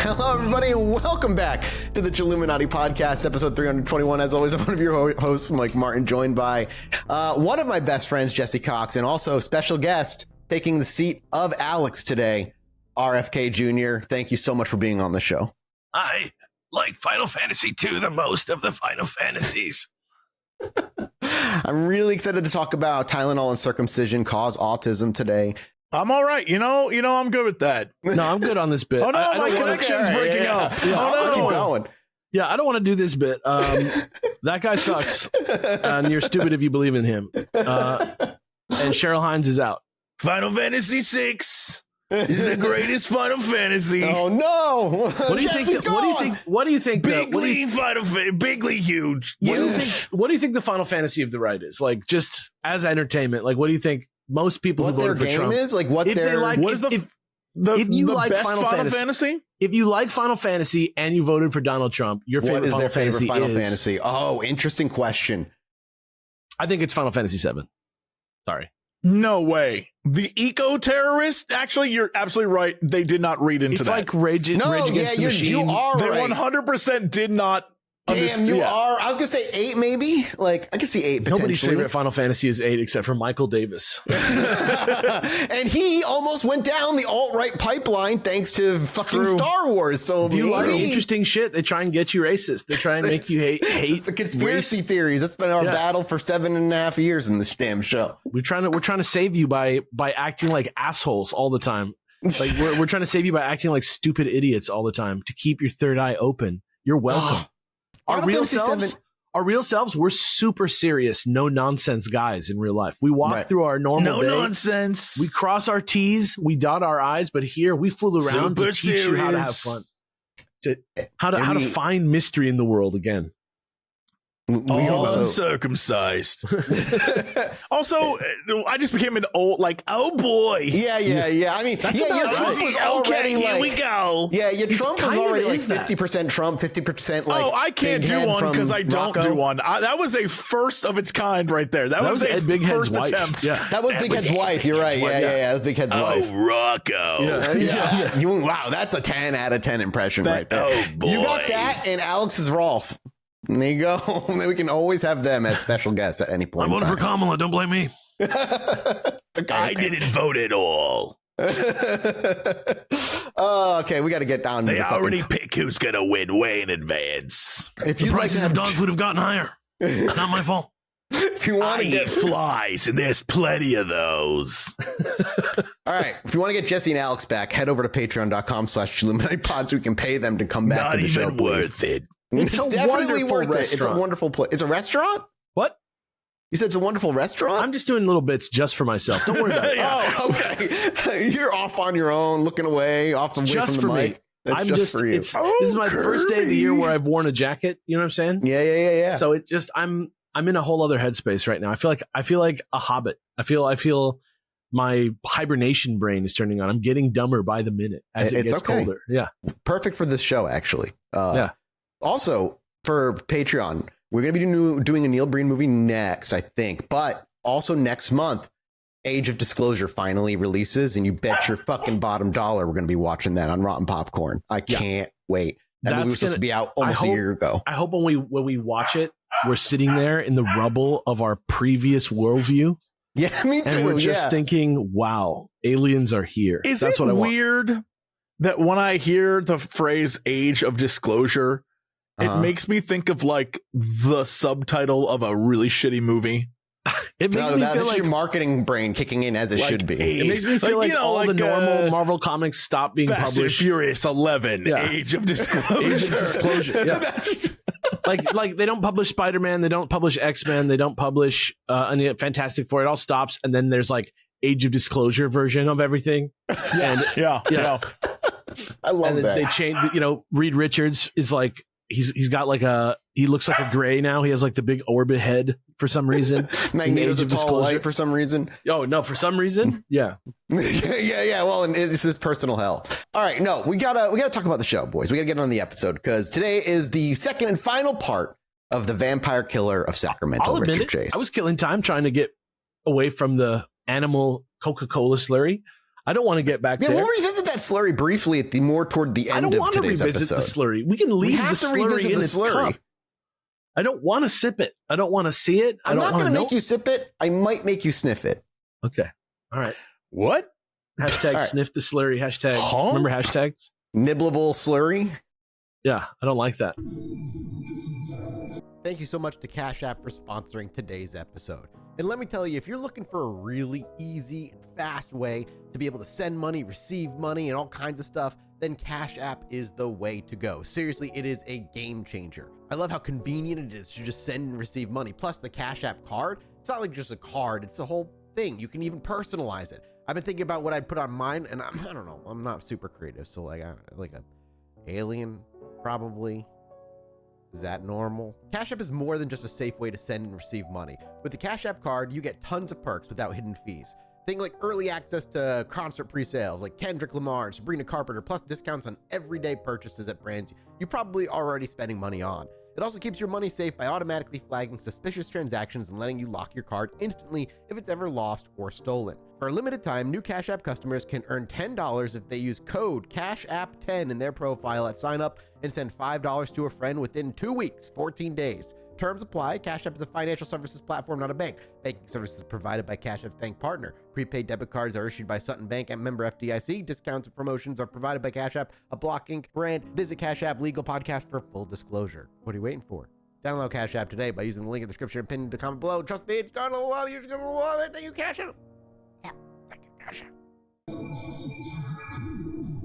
Hello, everybody, and welcome back to the Chilluminati podcast, episode 321. As always, I'm one of your hosts, Mike Martin, joined by one of my best friends, Jesse Cox, and also special guest taking the seat of Alex today, RFK Jr. Thank you so much for being on the show. I like Final Fantasy II the most of the Final Fantasies. I'm really excited to talk about Tylenol and circumcision cause autism today. I'm all right. You know, I'm good with that. No, I'm good on this bit. Oh no, my connection's breaking up. Yeah, Oh let's no. keep going. Yeah, I don't want to do this bit. That guy sucks, and you're stupid if you believe in him. And Cheryl Hines is out. Final Fantasy VI is the greatest Final Fantasy. Oh no! What do you think? What do you think? Bigly huge. What do you think the Final Fantasy of the right is? Like, just as entertainment. Like, what do you think most people What who their voted for game Trump is? Like, what if their... they like, What is if the you like best Final Fantasy? If you like Final Fantasy and you voted for Donald Trump, your favorite What is their favorite Final is, Fantasy? Oh, interesting question. I think it's Final Fantasy VII. Sorry. No way. The eco-terrorist? Actually, you're absolutely right. They did not read into It's that. like Rage Against the Machine. You are They right. 100% did not. Damn, you are. I was gonna say 8, maybe. Like, I could see 8 potentially. Nobody's favorite Final Fantasy is 8 except for Michael Davis. And he almost went down the alt-right pipeline thanks to fucking Star Wars. So If you like interesting shit, they try and get you racist. They try and make you hate it's the conspiracy theories. That's been our battle for 7.5 years in this damn show. We're trying to save you by acting like assholes all the time. Like we're trying to save you by acting like stupid idiots all the time to keep your third eye open. You're welcome. Our real selves, we're super serious, no nonsense guys in real life. We walk through our normal day. Nonsense. We cross our T's, we dot our I's, but here we fool around Super to teach you how to have fun. How to find mystery in the world again. We also uncircumcised. Also, I just became an old, like, Oh boy. Yeah. I mean, That's your about Trump right. was already Here like, we go. yeah, your Trump was kind of already like is that. 50% Trump, 50% like. I can't Big do Head one from because I don't Rocco. do one. That was a first of its kind right there. That was a Ed Big Head's first wife. attempt. Yeah. That was Big Head's wife. You're right. Yeah. That was Big Head's wife. Oh, Rocco. Yeah. Wow, that's a 10 out of 10 impression right there. Oh boy. You got that and Alex's Rolf. There you go. We can always have them as special guests at any point. I voted for Kamala. Don't blame me. I didn't vote at all. Oh, okay, we got to get down to They the already fucking... pick who's gonna win way in advance. If The you'd like prices to of have... dog food have gotten higher. It's not my fault. If you want I to eat get... flies, and there's plenty of those. All right, if you want to get Jesse and Alex back, head over to patreon.com/ChilluminatiPod so we can pay them to come back Not to the show, even please. worth it. It's a definitely wonderful worth it. It's a restaurant. wonderful place. It's a restaurant? What? You said it's a wonderful restaurant? I'm just doing little bits just for myself. Don't worry about it. Oh, okay. You're off on your own, looking away, off away Just from the for me. mic. That's I'm just for you. This is my first day of the year where I've worn a jacket. You know what I'm saying? Yeah. So it just I'm in a whole other headspace right now. I feel like a hobbit. I feel my hibernation brain is turning on. I'm getting dumber by the minute as it gets colder. Yeah. Perfect for this show, actually. Yeah. Also, for Patreon, we're going to be doing a Neil Breen movie next, I think. But also next month, Age of Disclosure finally releases, and you bet your fucking bottom dollar we're going to be watching that on Rotten Popcorn. I can't wait. That movie was supposed to be out almost a year ago. I hope when we watch it, we're sitting there in the rubble of our previous worldview. Yeah, me too. And we're just thinking, wow, aliens are here. That's what I want. Weird that when I hear the phrase Age of Disclosure, it makes me think of like the subtitle of a really shitty movie. It makes me feel like your marketing brain kicking in as it should be. It makes me feel like all the normal Marvel comics stop being Fast published. and Furious 11, Age of Disclosure. Age of Disclosure. Yeah. like they don't publish Spider-Man, they don't publish X-Men, they don't publish any Fantastic Four. It all stops, and then there's like Age of Disclosure version of everything. Yeah. I love that. They change. Reed Richards is like he's got like he looks like a gray now. He has like the big orbit head for some reason. Magneto's a tall light for some reason. Oh no, for some reason, yeah. yeah. Well, and it's his personal hell. All right, no, we gotta talk about the show, boys. We gotta get on the episode because today is the second and final part of the Vampire Killer of Sacramento. I'll admit Richard it. Chase. I was killing time trying to get away from the animal Coca-Cola slurry. I don't want to get back there. We'll revisit that slurry briefly at the more toward the I end don't of want to today's revisit episode. the slurry. We can leave the slurry in its cup. I don't want to sip it. I don't want to see it. I'm not going to make you sip it. I might make you sniff it. Okay. All right. What? Hashtag sniff the slurry. Hashtag. Remember hashtags? Nibblable slurry. Yeah, I don't like that. Thank you so much to Cash App for sponsoring today's episode. And let me tell you, if you're looking for a really easy and fast way to be able to send money, receive money, and all kinds of stuff, then Cash App is the way to go. Seriously, it is a game changer. I love how convenient it is to just send and receive money. Plus the Cash App card, it's not like just a card, it's a whole thing. You can even personalize it. I've been thinking about what I'd put on mine, and I don't know, I'm not super creative. So like a alien, probably. Is that normal? Cash App is more than just a safe way to send and receive money. With the Cash App card, you get tons of perks without hidden fees. Think like early access to concert pre-sales like Kendrick Lamar and Sabrina Carpenter, plus discounts on everyday purchases at brands you're probably already spending money on. It also keeps your money safe by automatically flagging suspicious transactions and letting you lock your card instantly if it's ever lost or stolen. For a limited time, new Cash App customers can earn $10 if they use code CashApp10 in their profile at sign up and send $5 to a friend within 2 weeks, 14 days. Terms apply. Cash App is a financial services platform, not a bank. Banking services provided by Cash App's bank partner. Prepaid debit cards are issued by Sutton Bank and member FDIC. Discounts and promotions are provided by Cash App, a Block Inc. brand. Visit Cash App Legal Podcast for full disclosure. What are you waiting for? Download Cash App today by using the link in the description and pinned to comment below. Trust me, it's gonna love you. It's gonna love it. Thank you, Cash App. Yeah, thank you, Cash App.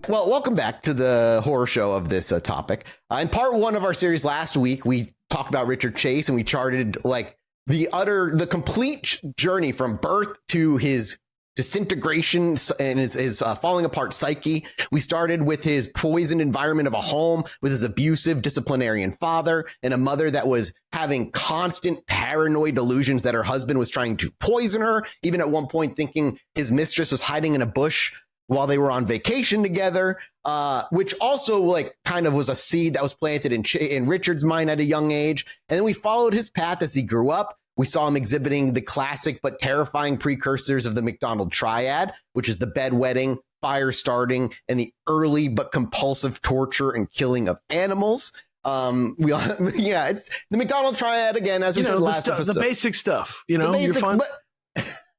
Well, welcome back to the horror show of this topic. In part one of our series last week, we talked about Richard Chase and we charted like the complete journey from birth to his disintegration and his falling apart psyche. We started with his poisoned environment of a home with his abusive disciplinarian father and a mother that was having constant paranoid delusions that her husband was trying to poison her, even at one point thinking his mistress was hiding in a bush while they were on vacation together, which also like kind of was a seed that was planted in Richard's mind at a young age. And then we followed his path as he grew up. We saw him exhibiting the classic but terrifying precursors of the McDonald triad, which is the bedwetting, fire starting, and the early but compulsive torture and killing of animals. It's the McDonald triad again, as we said last episode. The basic stuff, the basics, you're fine.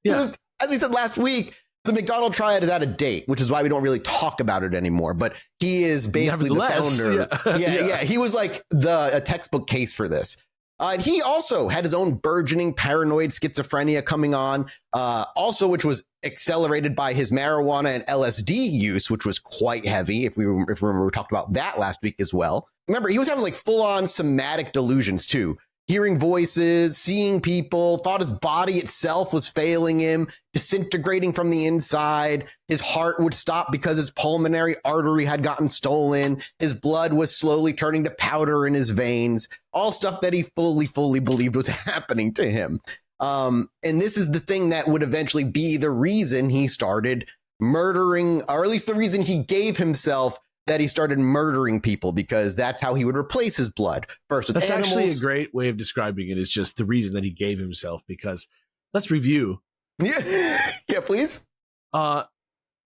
But as we said last week, the McDonald triad is out of date, which is why we don't really talk about it anymore. But he is basically the founder. Yeah. He was like a textbook case for this. And he also had his own burgeoning paranoid schizophrenia coming on, also, which was accelerated by his marijuana and LSD use, which was quite heavy. If we remember, we talked about that last week as well. Remember, he was having like full on somatic delusions too. Hearing voices, seeing people, thought his body itself was failing him, disintegrating from the inside. His heart would stop because his pulmonary artery had gotten stolen. His blood was slowly turning to powder in his veins. All stuff that he fully believed was happening to him. And this is the thing that would eventually be the reason he started murdering, or at least the reason he gave himself that he started murdering people, because that's how he would replace his blood. First with that's animals. Actually a great way of describing it is just the reason that he gave himself, because let's review. Yeah, please. None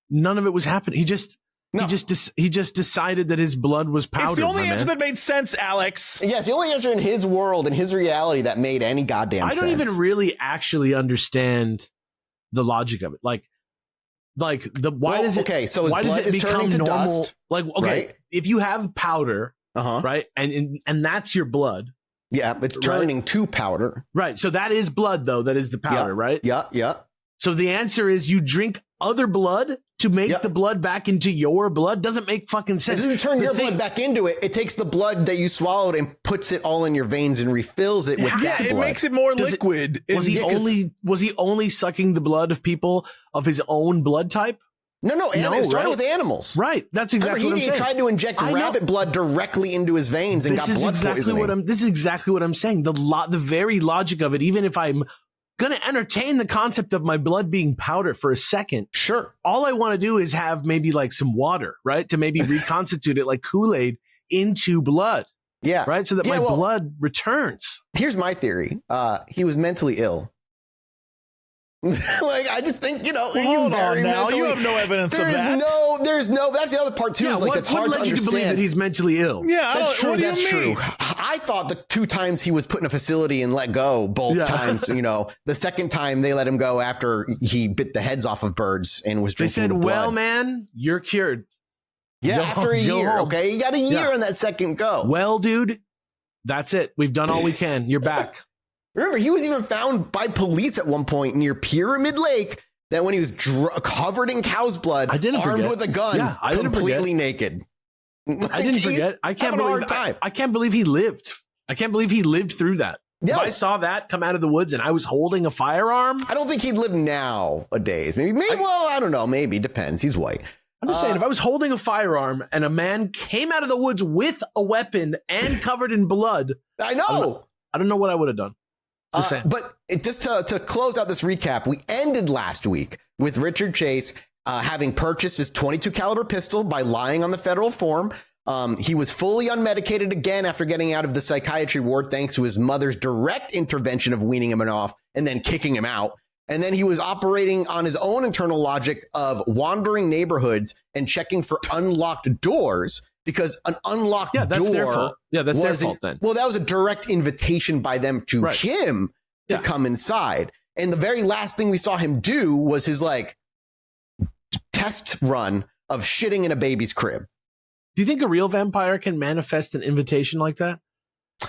of it was happening. He just decided that his blood was powder. It's the only answer that made sense, Alex. Yes, the only answer in his world, in his reality, that made any goddamn sense. I don't even really actually understand the logic of it. Why does it become normal? Dust, right? If you have powder, right, and that's your blood. Yeah, it's turning to powder. Right. So that is blood, though. That is the powder, right? Yeah. So the answer is you drink other blood to make the blood back into your blood. Doesn't make fucking sense. It doesn't turn your blood back into it. It takes the blood that you swallowed and puts it all in your veins and refills it with that blood. It makes it more liquid. Was he only sucking the blood of people of his own blood type? No, it started with animals. Right. That's exactly what I'm saying. He tried to inject rabbit blood directly into his veins and got blood poisoning. This is exactly what I'm saying. The very logic of it, even if I'm going to entertain the concept of my blood being powder for a second. Sure. All I want to do is have maybe like some water, right? To maybe reconstitute it like Kool-Aid into blood. Yeah. Right. So that my blood returns. Here's my theory. He was mentally ill. Like, I just think, Hold on now. You have no evidence of that. There's no, that's the other part too. Yeah, Is like, what it's hard to led you to believe understand. that he's mentally ill? Yeah, That's true. What do you That's mean? true. I thought the 2 times he was put in a facility and let go, both times, the second time they let him go after he bit the heads off of birds and was They drinking said, the blood. well, man, you're cured. Yeah, Go- after a go year, home. okay? You got a year Yeah. on that second go. Well, dude, that's it. We've done all we can. You're back. Remember, he was even found by police at one point near Pyramid Lake that when he was covered in cow's blood, I didn't armed forget. with a gun, Yeah, I didn't completely naked. I didn't He's forget. I can't having a hard believe. time. I can't believe he lived. I can't believe he lived through that. Yeah. If I saw that come out of the woods and I was holding a firearm, I don't think he'd live nowadays. Maybe. Well, I don't know. Maybe depends. He's white. I'm just saying, if I was holding a firearm and a man came out of the woods with a weapon and covered in blood, I know. I don't know what I would have done. Just saying. But just to close out this recap, we ended last week with Richard Chase having purchased his .22 caliber pistol by lying on the federal form. He was fully unmedicated again after getting out of the psychiatry ward thanks to his mother's direct intervention of weaning him off and then kicking him out. And then he was operating on his own internal logic of wandering neighborhoods and checking for unlocked doors because an unlocked Yeah, that's door their fault. Yeah, that's their wasn't- fault then. Well, that was a direct invitation by them to Right. him to Yeah. come inside. And the very last thing we saw him do was his test run of shitting in a baby's crib. Do you think a real vampire can manifest an invitation like that?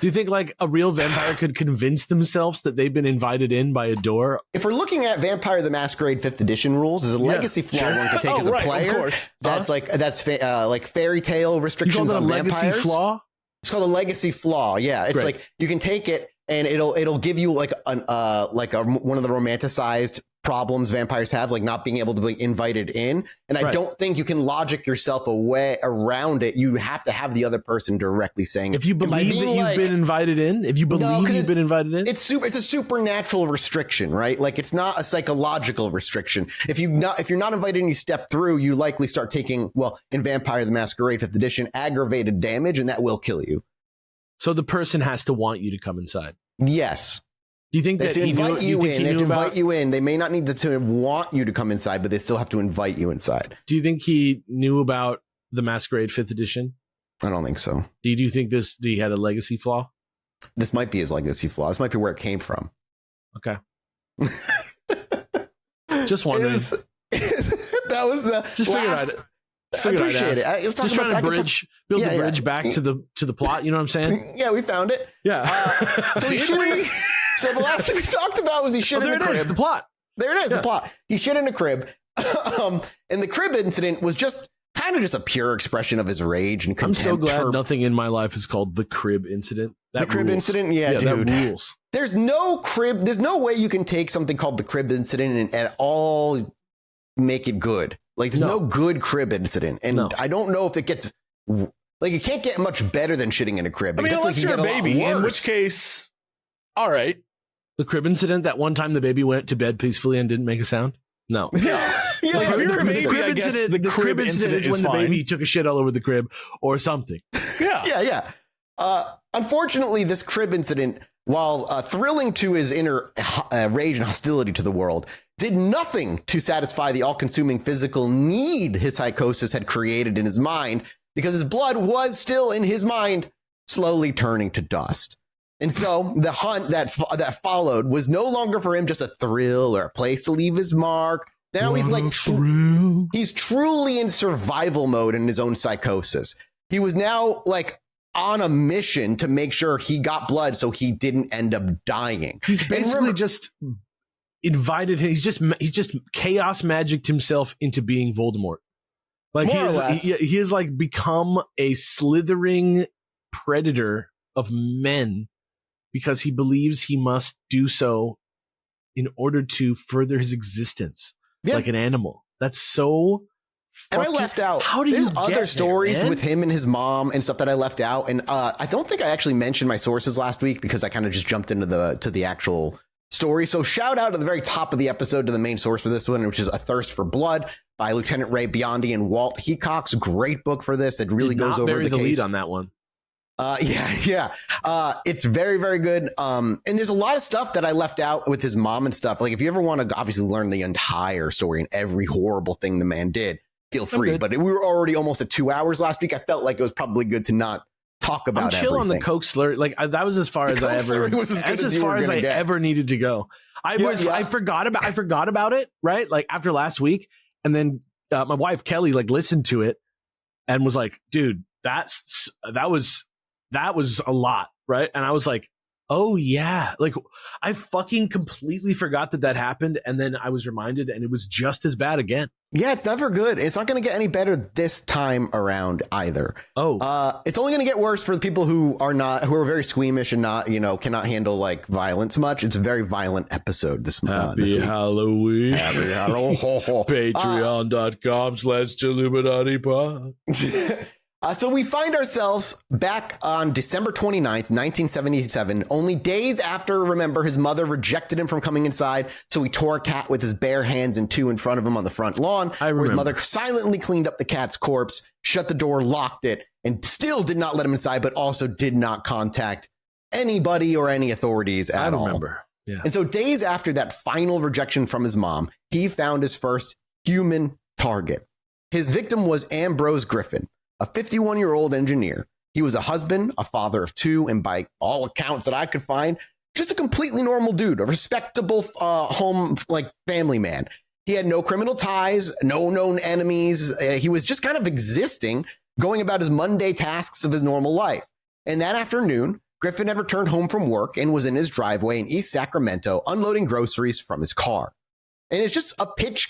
Do you think a real vampire could convince themselves that they've been invited in by a door? If we're looking at Vampire the Masquerade 5th edition rules, there's a legacy flaw one can take as a right, player. of course. That's like fairy tale You call restrictions that a on legacy vampires. flaw? It's called a legacy flaw. Yeah, it's Great. like you can take it and it'll give you one of the romanticized problems vampires have, like not being able to be invited in. And I Right. don't think you can logic yourself away around it. You have to have the other person directly saying, If you "Am I believe that being you've been invited in, if you No, believe 'cause you've been invited in, it's a supernatural restriction, right? Like it's not a psychological restriction. If you're not invited and you step through, you likely start taking, well, in Vampire the Masquerade 5th edition, aggravated damage, and that will kill you. so the person has to want you to come inside. Yes. Do you think They have that to he knew, invite do you think in. he They have knew to about? invite you in. They may not need to want you to come inside, but they still have to invite you inside. Do you think he knew about the Masquerade 5th edition? I don't think so. Do you think he had a legacy flaw? This might be his legacy flaw. This might be where it came from. Okay, just wondering. That was the Just figured last. I'd- I figured I'd appreciate it. ask. I was talking Just trying about- to I could build Yeah, the yeah. bridge back to the plot. You know what I'm saying? Yeah, we found it. Yeah. So, he Did shit in we? a- so the last thing we talked about was he shit Oh, in there a it crib. is. The plot. There it is, Yeah. the plot. He shit in a crib. And the crib incident was just kind of just a pure expression of his rage and I'm contempt. so glad for nothing in my life is called the crib incident. the That crib rules. incident. Yeah, that dude. rules. There's no way you can take something called the crib incident and at all make it good. Like there's no good crib incident. And No. I don't know if it gets like it can't get much better than shitting in a crib. I mean, It unless definitely you're a can get baby, lot in worse. which case, all right. The crib incident. That one time the baby went to bed peacefully and didn't make a sound. No. Yeah. Yeah, Like, if you're a baby, I guess the crib incident is is when the fine. baby took a shit all over the crib or something. Yeah. Yeah. Unfortunately, this crib incident, while thrilling to his inner rage and hostility to the world, did nothing to satisfy the all-consuming physical need his psychosis had created in his mind, because his blood was still in his mind, slowly turning to dust. And so the hunt that followed was no longer for him just a thrill or a place to leave his mark. Now he's like he's truly in survival mode in his own psychosis. He was now like on a mission to make sure he got blood so he didn't end up dying. He's And basically remember- just invited him. He's just chaos magicked himself into being Voldemort. Like More or less. he has like become a slithering predator of men because he believes he must do so in order to further his existence, Yeah. like an animal. That's so. And I fucking- left out. How do you There's get other there, stories man? with him and his mom and stuff that I left out. And I don't think I actually mentioned my sources last week because I kind of just jumped into the actual story. So shout out at the very top of the episode to the main source for this one, which is A Thirst for Blood by Lieutenant Ray Biondi and Walt Heacock's great book for this. It really Did goes not over bury the the case. lead on that one. Yeah. It's very, very good. And there's a lot of stuff that I left out with his mom and stuff. Like, if you ever want to obviously learn the entire story and every horrible thing the man did, feel free. But we were already almost at 2 hours last week. I felt like it was probably good to not talk about I'm chill everything. on the Coke slurry. Like, that was as far as I ever. That's as far as I ever needed to go. I forgot about it. Right, like after last week, and then my wife Kelly like listened to it and was like, "Dude, that was a lot." Right, and I was like, "Oh yeah," like I fucking completely forgot that happened, and then I was reminded, and it was just as bad again. Yeah, it's never good. It's not going to get any better this time around either. It's only going to get worse for the people who are very squeamish and not, cannot handle like violence much. It's a very violent episode this week. Happy Halloween. Happy Halloween. Patreon.com/Chilluminati. So we find ourselves back on December 29th, 1977, only days after, remember, his mother rejected him from coming inside, so he tore a cat with his bare hands and two in front of him on the front lawn, where his mother silently cleaned up the cat's corpse, shut the door, locked it, and still did not let him inside, but also did not contact anybody or any authorities at all. I remember. Yeah. And so days after that final rejection from his mom, he found his first human target. His victim was Ambrose Griffin, a 51-year-old engineer. He was a husband, a father of two, and by all accounts that I could find, just a completely normal dude, a respectable home, like family man. He had no criminal ties, no known enemies. He was just kind of existing, going about his Monday tasks of his normal life. And that afternoon, Griffin had returned home from work and was in his driveway in East Sacramento, unloading groceries from his car. And it's just a pitch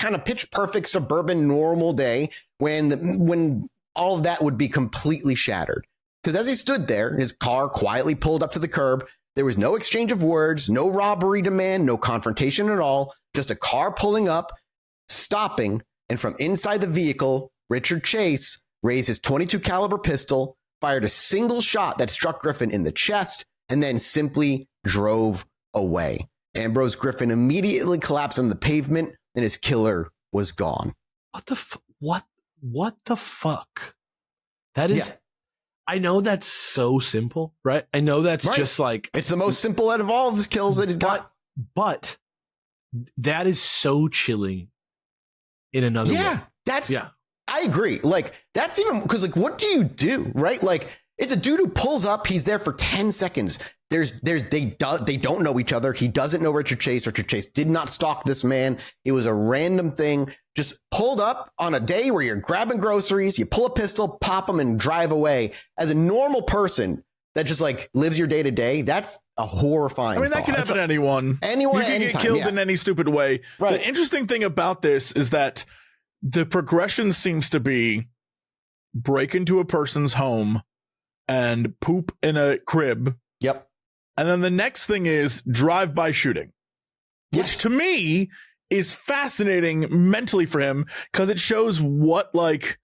perfect suburban normal day when all of that would be completely shattered. Because as he stood there, his car quietly pulled up to the curb. There was no exchange of words, no robbery demand, no confrontation at all. Just a car pulling up, stopping, and from inside the vehicle, Richard Chase raised his .22 caliber pistol, fired a single shot that struck Griffin in the chest, and then simply drove away. Ambrose Griffin immediately collapsed on the pavement, and his killer was gone. What the fuck? That is, yeah. I know that's so simple, right? I know that's just like... It's the most simple out of all of his kills that he's got. But that is so chilling in another way. I agree. Like, that's even... Because, like, what do you do, right? Like, it's a dude who pulls up. He's there for 10 seconds. They don't know each other. He doesn't know Richard Chase. Richard Chase did not stalk this man. It was a random thing. Just pulled up on a day where you're grabbing groceries. You pull a pistol, pop them, and drive away. As a normal person that just like lives your day to day, that's a horrifying. I mean, that could happen to anyone. Anyone, you can get killed in any stupid way. Right. The interesting thing about this is that the progression seems to be break into a person's home and poop in a crib. Yep. And then the next thing is drive-by shooting, which to me is fascinating mentally for him because it shows what like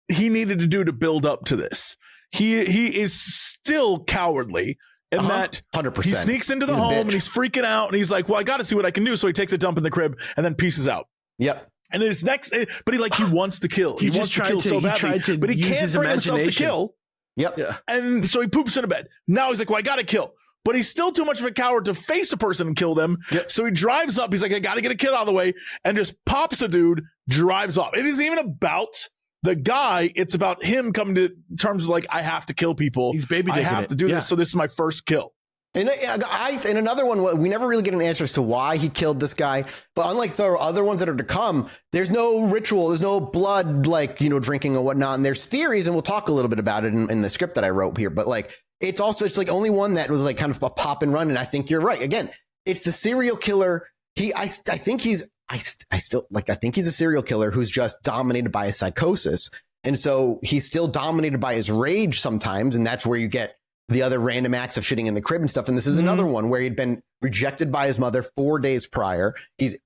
he needed to do to build up to this. He is still cowardly in that 100%. He sneaks into the home and he's freaking out and he's like, well, I got to see what I can do. So he takes a dump in the crib and then pieces out. Yep. And his next, but he wants to kill. He wants to kill so badly, but he can't bring himself to kill. Yep. Yeah. And so he poops in a bed. Now he's like, well, I got to kill. But he's still too much of a coward to face a person and kill them. Yep. So he drives up. He's like, I got to get a kid out of the way, and just pops a dude, drives off. It isn't even about the guy. It's about him coming to terms with like, I have to kill people. He's baby. I have to do this. So this is my first kill. And another one, we never really get an answer as to why he killed this guy. But unlike the other ones that are to come, there's no ritual. There's no blood, like, drinking or whatnot. And there's theories, and we'll talk a little bit about it in the script that I wrote here. But like, it's like only one that was like kind of a pop and run. And I think you're right. Again, it's the serial killer. I think he's a serial killer who's just dominated by a psychosis. And so he's still dominated by his rage sometimes. And that's where you get the other random acts of shitting in the crib and stuff. And this is another one where he'd been rejected by his mother 4 days prior. He's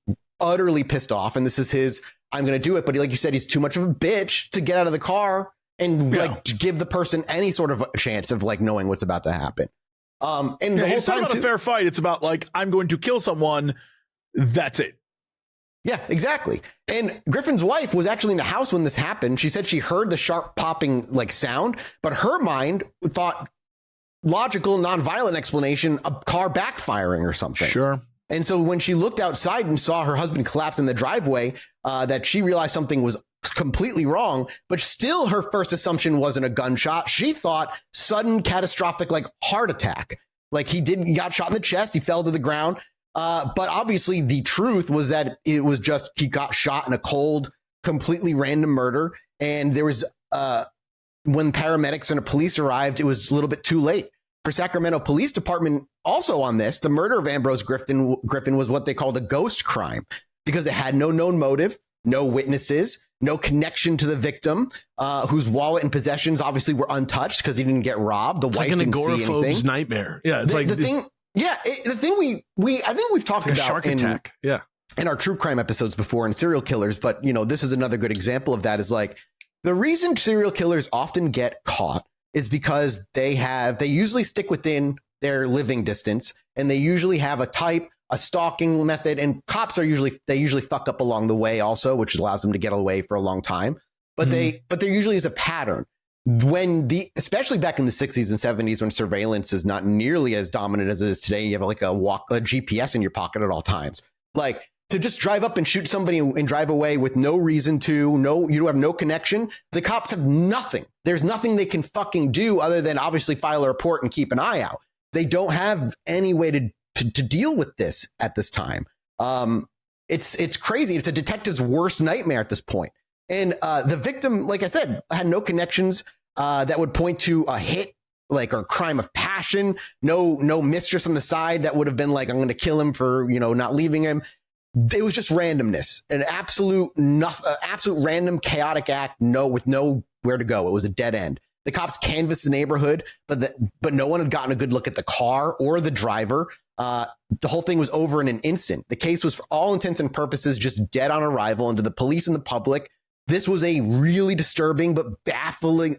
utterly pissed off. And this is his, I'm going to do it. But like you said, he's too much of a bitch to get out of the car and like give the person any sort of chance of like knowing what's about to happen. And the whole it's not time about a fair fight. It's about like, I'm going to kill someone. That's it. Yeah, exactly. And Griffin's wife was actually in the house when this happened. She said she heard the sharp popping like sound, but her mind thought logical, nonviolent explanation, a car backfiring or something. Sure. And so when she looked outside and saw her husband collapse in the driveway, that she realized something was completely wrong, but still her first assumption wasn't a gunshot. She thought sudden catastrophic like heart attack. Like he got shot in the chest, he fell to the ground. But obviously the truth was that it was just he got shot in a cold, completely random murder. And there was when paramedics and the police arrived, it was a little bit too late. For Sacramento Police Department, also on this, the murder of Ambrose Griffin was what they called a ghost crime because it had no known motive, no witnesses, no connection to the victim, whose wallet and possessions obviously were untouched because he didn't get robbed. The wife like an didn't see anything. agoraphobe's nightmare. Yeah, it's like the thing. Yeah, the thing we I think we've talked like a about shark attack. Yeah, in our true crime episodes before and serial killers, but you know this is another good example of that. Is like the reason serial killers often get caught is because they usually stick within their living distance, and they usually have a type, a stalking method, and cops usually fuck up along the way also, which allows them to get away for a long time. But there usually is a pattern. Especially back in the 60s and 70s when surveillance is not nearly as dominant as it is today, you have like a GPS in your pocket at all times. Like to just drive up and shoot somebody and drive away with no reason you have no connection. The cops have nothing. There's nothing they can fucking do other than obviously file a report and keep an eye out. They don't have any way to deal with this at this time. It's crazy. It's a detective's worst nightmare at this point. And the victim, like I said, had no connections that would point to a hit, like or crime of passion. No mistress on the side that would have been like, I'm going to kill him for not leaving him. It was just randomness, an absolute random chaotic act. With nowhere to go. It was a dead end. The cops canvassed the neighborhood, but no one had gotten a good look at the car or the driver. The whole thing was over in an instant. The case was, for all intents and purposes, just dead on arrival. And to the police and the public, this was a really disturbing but bafflingly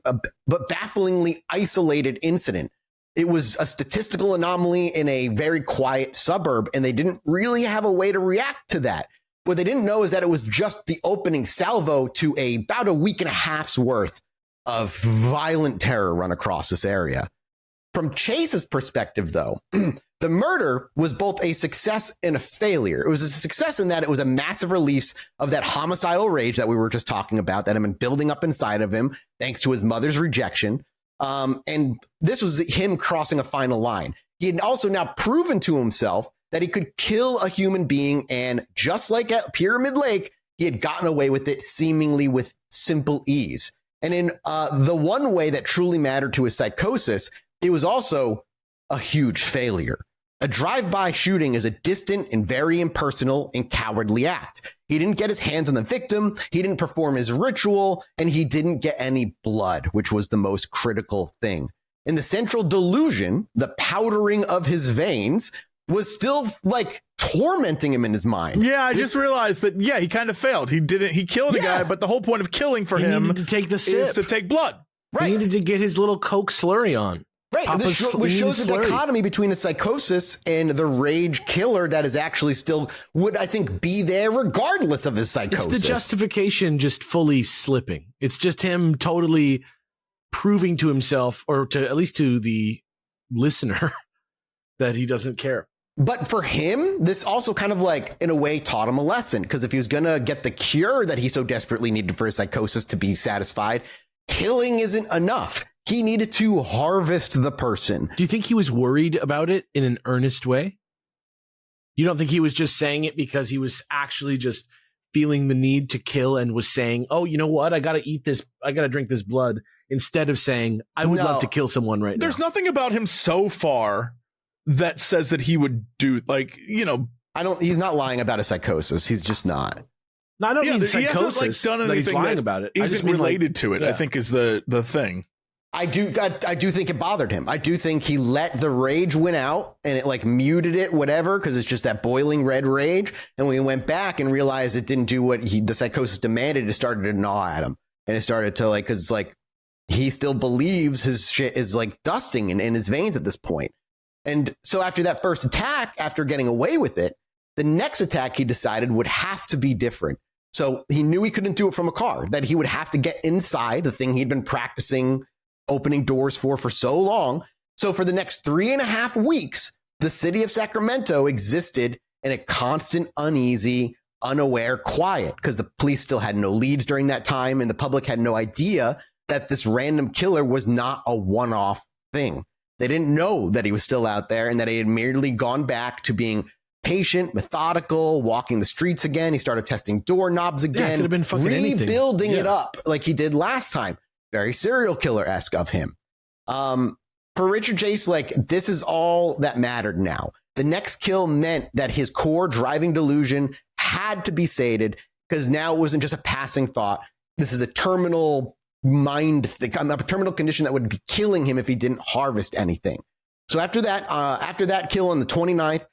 isolated incident. It was a statistical anomaly in a very quiet suburb, and they didn't really have a way to react to that. What they didn't know is that it was just the opening salvo to about a week and a half's worth of violent terror run across this area. From Chase's perspective, though, the murder was both a success and a failure. It was a success in that it was a massive release of that homicidal rage that we were just talking about that had been building up inside of him thanks to his mother's rejection. And this was him crossing a final line. He had also now proven to himself that he could kill a human being. And just like at Pyramid Lake, he had gotten away with it seemingly with simple ease. And in the one way that truly mattered to his psychosis, it was also a huge failure. A drive-by shooting is a distant and very impersonal and cowardly act. He didn't get his hands on the victim, he didn't perform his ritual, and he didn't get any blood, which was the most critical thing. And the central delusion, the powdering of his veins, was still like tormenting him in his mind. Yeah, I just realized that, he kind of failed. He killed a guy, but the whole point of killing for him needed to take the sip. is to take blood. Right. He needed to get his little Coke slurry on. Right, which shows the dichotomy between a psychosis and the rage killer that is actually still would, I think, be there regardless of his psychosis. It's the justification just fully slipping. It's just him totally proving to himself, or to at least to the listener, that he doesn't care. But for him, this also kind of like, in a way, taught him a lesson. Because if he was going to get the cure that he so desperately needed for his psychosis to be satisfied, killing isn't enough. He needed to harvest the person. Do you think he was worried about it in an earnest way? You don't think he was just saying it because he was actually just feeling the need to kill and was saying, oh, you know what? I got to eat this. I got to drink this blood, instead of saying, I would love to kill someone right now. There's nothing about him so far that says that he would do, he's not lying about a psychosis. He's just not. No, I don't mean psychosis. He hasn't done anything he's lying about it. Isn't related to it, I think is the thing. I do think it bothered him. I do think he let the rage win out and it muted it, whatever, because it's just that boiling red rage. And when he went back and realized it didn't do what the psychosis demanded, it started to gnaw at him. And it started to because he still believes his shit is dusting in his veins at this point. And so after that first attack, after getting away with it, The next attack he decided would have to be different. So he knew he couldn't do it from a car, that he would have to get inside, the thing he'd been practicing opening doors for so long. So for the next 3.5 weeks, the city of Sacramento existed in a constant, uneasy, unaware quiet because the police still had no leads during that time and the public had no idea that this random killer was not a one-off thing. They didn't know that he was still out there and that he had merely gone back to being patient, methodical, walking the streets again. He started testing doorknobs again, Yeah, it could have been fucking rebuilding anything. it up like he did last time. Very serial killer-esque of him. For Richard Chase, like, this is all that mattered now. The next kill meant that his core driving delusion had to be sated because now it wasn't just a passing thought. This is a terminal a terminal condition that would be killing him if he didn't harvest anything. So after that kill on the 29th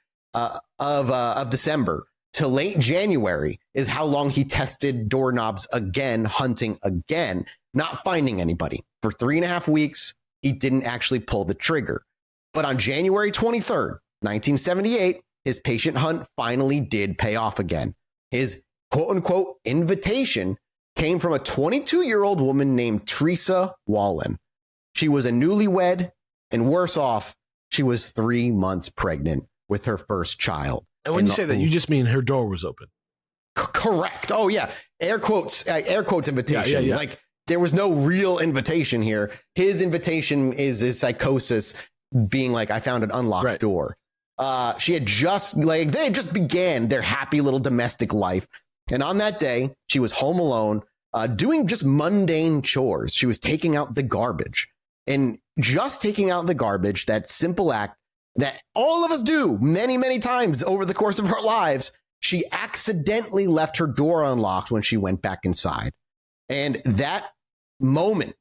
of December to late January is how long he tested doorknobs again, hunting again, not finding anybody. For 3.5 weeks, he didn't actually pull the trigger. But on January 23rd, 1978, his patient hunt finally did pay off again. His quote-unquote invitation came from a 22-year-old woman named Teresa Wallen. She was a newlywed, and worse off, she was 3 months pregnant with her first child. And when you say that, you just mean her door was open. Correct. Oh, yeah. Air quotes invitation. Yeah. Like, there was no real invitation here. His invitation is his psychosis being like, I found an unlocked door. They had just began their happy little domestic life. And on that day, she was home alone, doing just mundane chores. She was taking out the garbage. And just taking out the garbage, that simple act that all of us do many, many times over the course of our lives, she accidentally left her door unlocked when she went back inside. And that moment,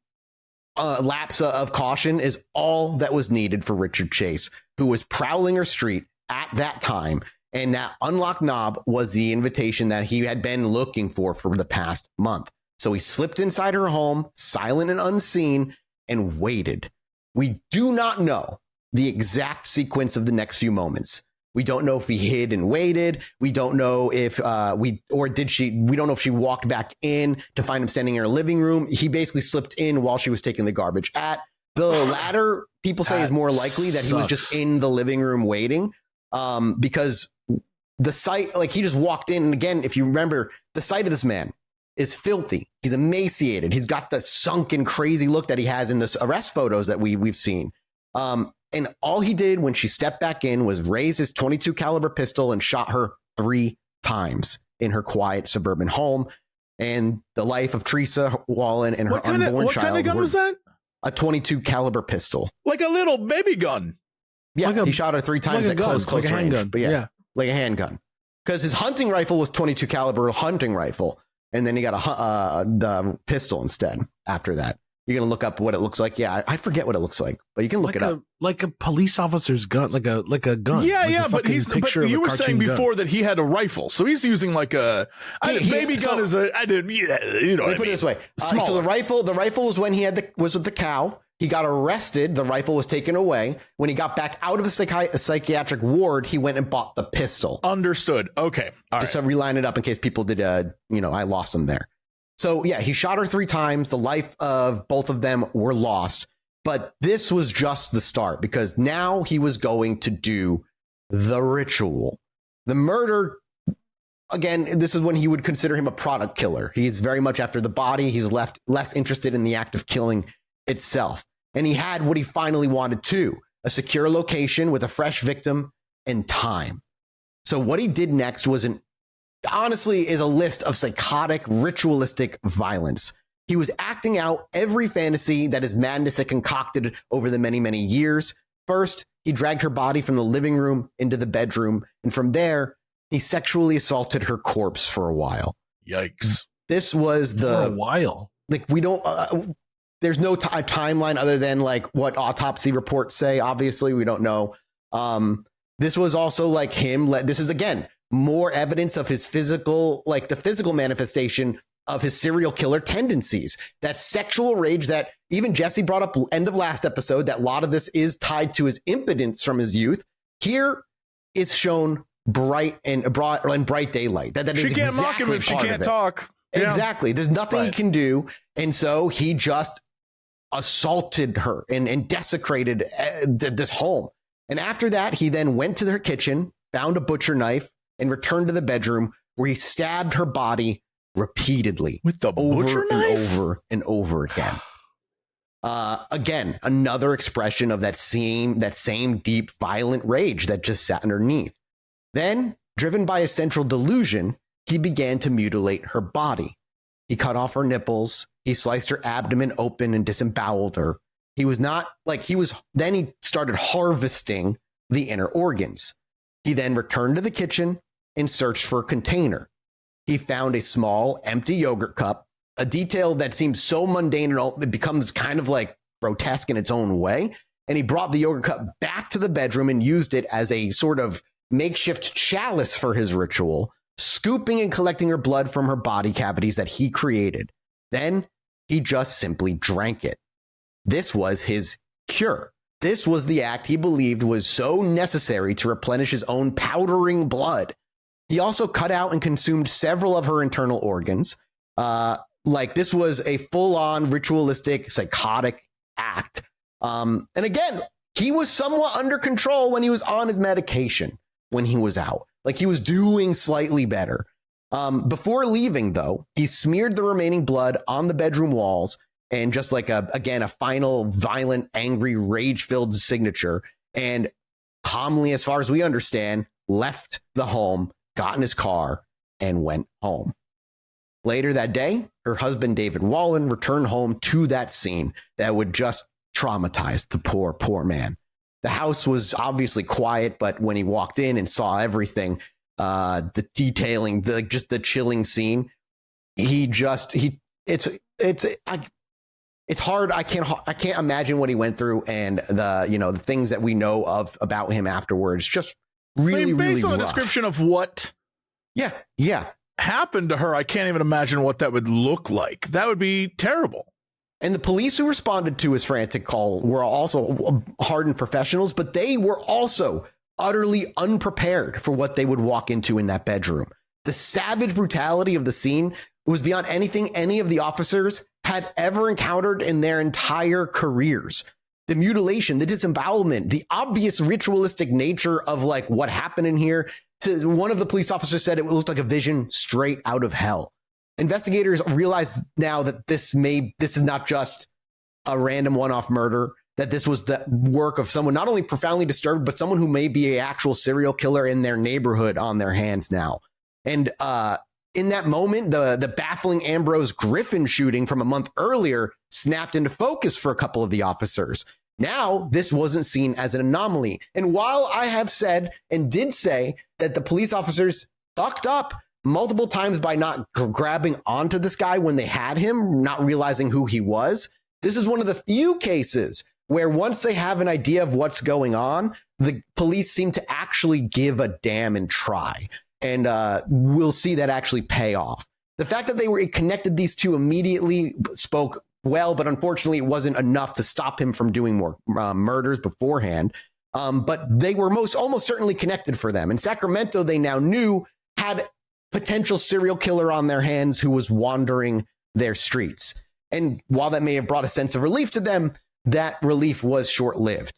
lapse of caution is all that was needed for Richard Chase, who was prowling her street at that time. And that unlocked knob was the invitation that he had been looking for the past month. So he slipped inside her home, silent and unseen, and waited. We do not know the exact sequence of the next few moments. We don't know if he hid and waited. We don't know if we don't know if she walked back in to find him standing in her living room. He basically slipped in while she was taking the garbage out. The latter, people say, is more likely that he was just in the living room waiting, because the sight, like, he just walked in. And again, if you remember, the sight of this man is filthy. He's emaciated. He's got the sunken, crazy look that he has in the arrest photos that we've seen. And all he did when she stepped back in was raise his .22 caliber pistol and shot her 3 times in her quiet suburban home. And the life of Teresa Wallen and her unborn child. What kind of gun was that? A .22 caliber pistol. Like a little baby gun. Yeah, he shot her 3 times at close range. Handgun. But yeah, like a handgun. Because his hunting rifle was .22 caliber hunting rifle. And then he got the pistol instead after that. You're going to look up what it looks like. Yeah, I forget what it looks like, but you can look it up. Like a police officer's gun, like a gun. Yeah, but you were saying before that he had a rifle. So he's using like a baby gun is a, I didn't, you know, let me put it this way. So the rifle was when he was with the cow. He got arrested. The rifle was taken away. When he got back out of the psychiatric ward, he went and bought the pistol. Understood. Okay. All Just to reline it up in case people did, I lost them there. So, yeah, he shot her 3 times. The life of both of them were lost. But this was just the start, because now he was going to do the ritual. The murder, again, this is when he would consider him a product killer. He's very much after the body. He's less interested in the act of killing itself. And he had what he finally wanted too, a secure location with a fresh victim and time. So what he did next was honestly is a list of psychotic, ritualistic violence. He was acting out every fantasy that his madness had concocted over the many, many years. First, he dragged her body from the living room into the bedroom, and from there, he sexually assaulted her corpse for a while. Yikes. This was For a while. Like, we don't... there's no timeline other than like what autopsy reports say. Obviously, we don't know. This was also like him. This is, again, more evidence of his physical, like the physical manifestation of his serial killer tendencies. That sexual rage that even Jesse brought up end of last episode, that a lot of this is tied to his impotence from his youth. Here is shown bright daylight. That she is can't mock him exactly if she part of can't it. talk. Yeah. Exactly. There's nothing he can do. And so he just assaulted her and desecrated this home. And after that, he then went to her kitchen, found a butcher knife, and returned to the bedroom where he stabbed her body repeatedly With the butcher and knife? over and over again. Again, another expression of that same deep, violent rage that just sat underneath. Then, driven by a central delusion, he began to mutilate her body. He cut off her nipples. He sliced her abdomen open and disemboweled her. Then he started harvesting the inner organs. He then returned to the kitchen and searched for a container. He found a small, empty yogurt cup, a detail that seems so mundane and it becomes kind of like grotesque in its own way. And he brought the yogurt cup back to the bedroom and used it as a sort of makeshift chalice for his ritual, scooping and collecting her blood from her body cavities that he created. Then he just simply drank it. This was his cure. This was the act he believed was so necessary to replenish his own powdering blood. He also cut out and consumed several of her internal organs. This was a full-on ritualistic, psychotic act. And again, he was somewhat under control when he was on his medication, when he was out. Like, he was doing slightly better. Before leaving, though, he smeared the remaining blood on the bedroom walls and just like a final violent, angry, rage-filled signature, and calmly, as far as we understand, left the home, got in his car, and went home. Later that day, her husband, David Wallen, returned home to that scene that would just traumatize the poor, poor man. The house was obviously quiet, but when he walked in and saw everything, the detailing, the chilling scene, it's hard. I can't imagine what he went through, and the things that we know about him afterwards. Just really, based really on the rough. description of what happened to her, I can't even imagine what that would look like. That would be terrible. And the police who responded to his frantic call were also hardened professionals, but they were also utterly unprepared for what they would walk into in that bedroom. The savage brutality of the scene was beyond anything any of the officers had ever encountered in their entire careers. The mutilation, the disembowelment, the obvious ritualistic nature of like what happened in here. One of the police officers said it looked like a vision straight out of hell. Investigators realize now that this is not just a random one-off murder, that this was the work of someone not only profoundly disturbed, but someone who may be an actual serial killer in their neighborhood on their hands now. And in that moment, the baffling Ambrose Griffin shooting from a month earlier snapped into focus for a couple of the officers. Now, this wasn't seen as an anomaly. And while I have said and did say that the police officers fucked up multiple times by not grabbing onto this guy when they had him, not realizing who he was, this is one of the few cases where once they have an idea of what's going on, the police seem to actually give a damn and try. And we'll see that actually pay off. The fact that they connected these two immediately spoke well, but unfortunately it wasn't enough to stop him from doing more murders beforehand. But they were almost certainly connected for them. In Sacramento, they now knew had potential serial killer on their hands who was wandering their streets. And while that may have brought a sense of relief to them, that relief was short-lived.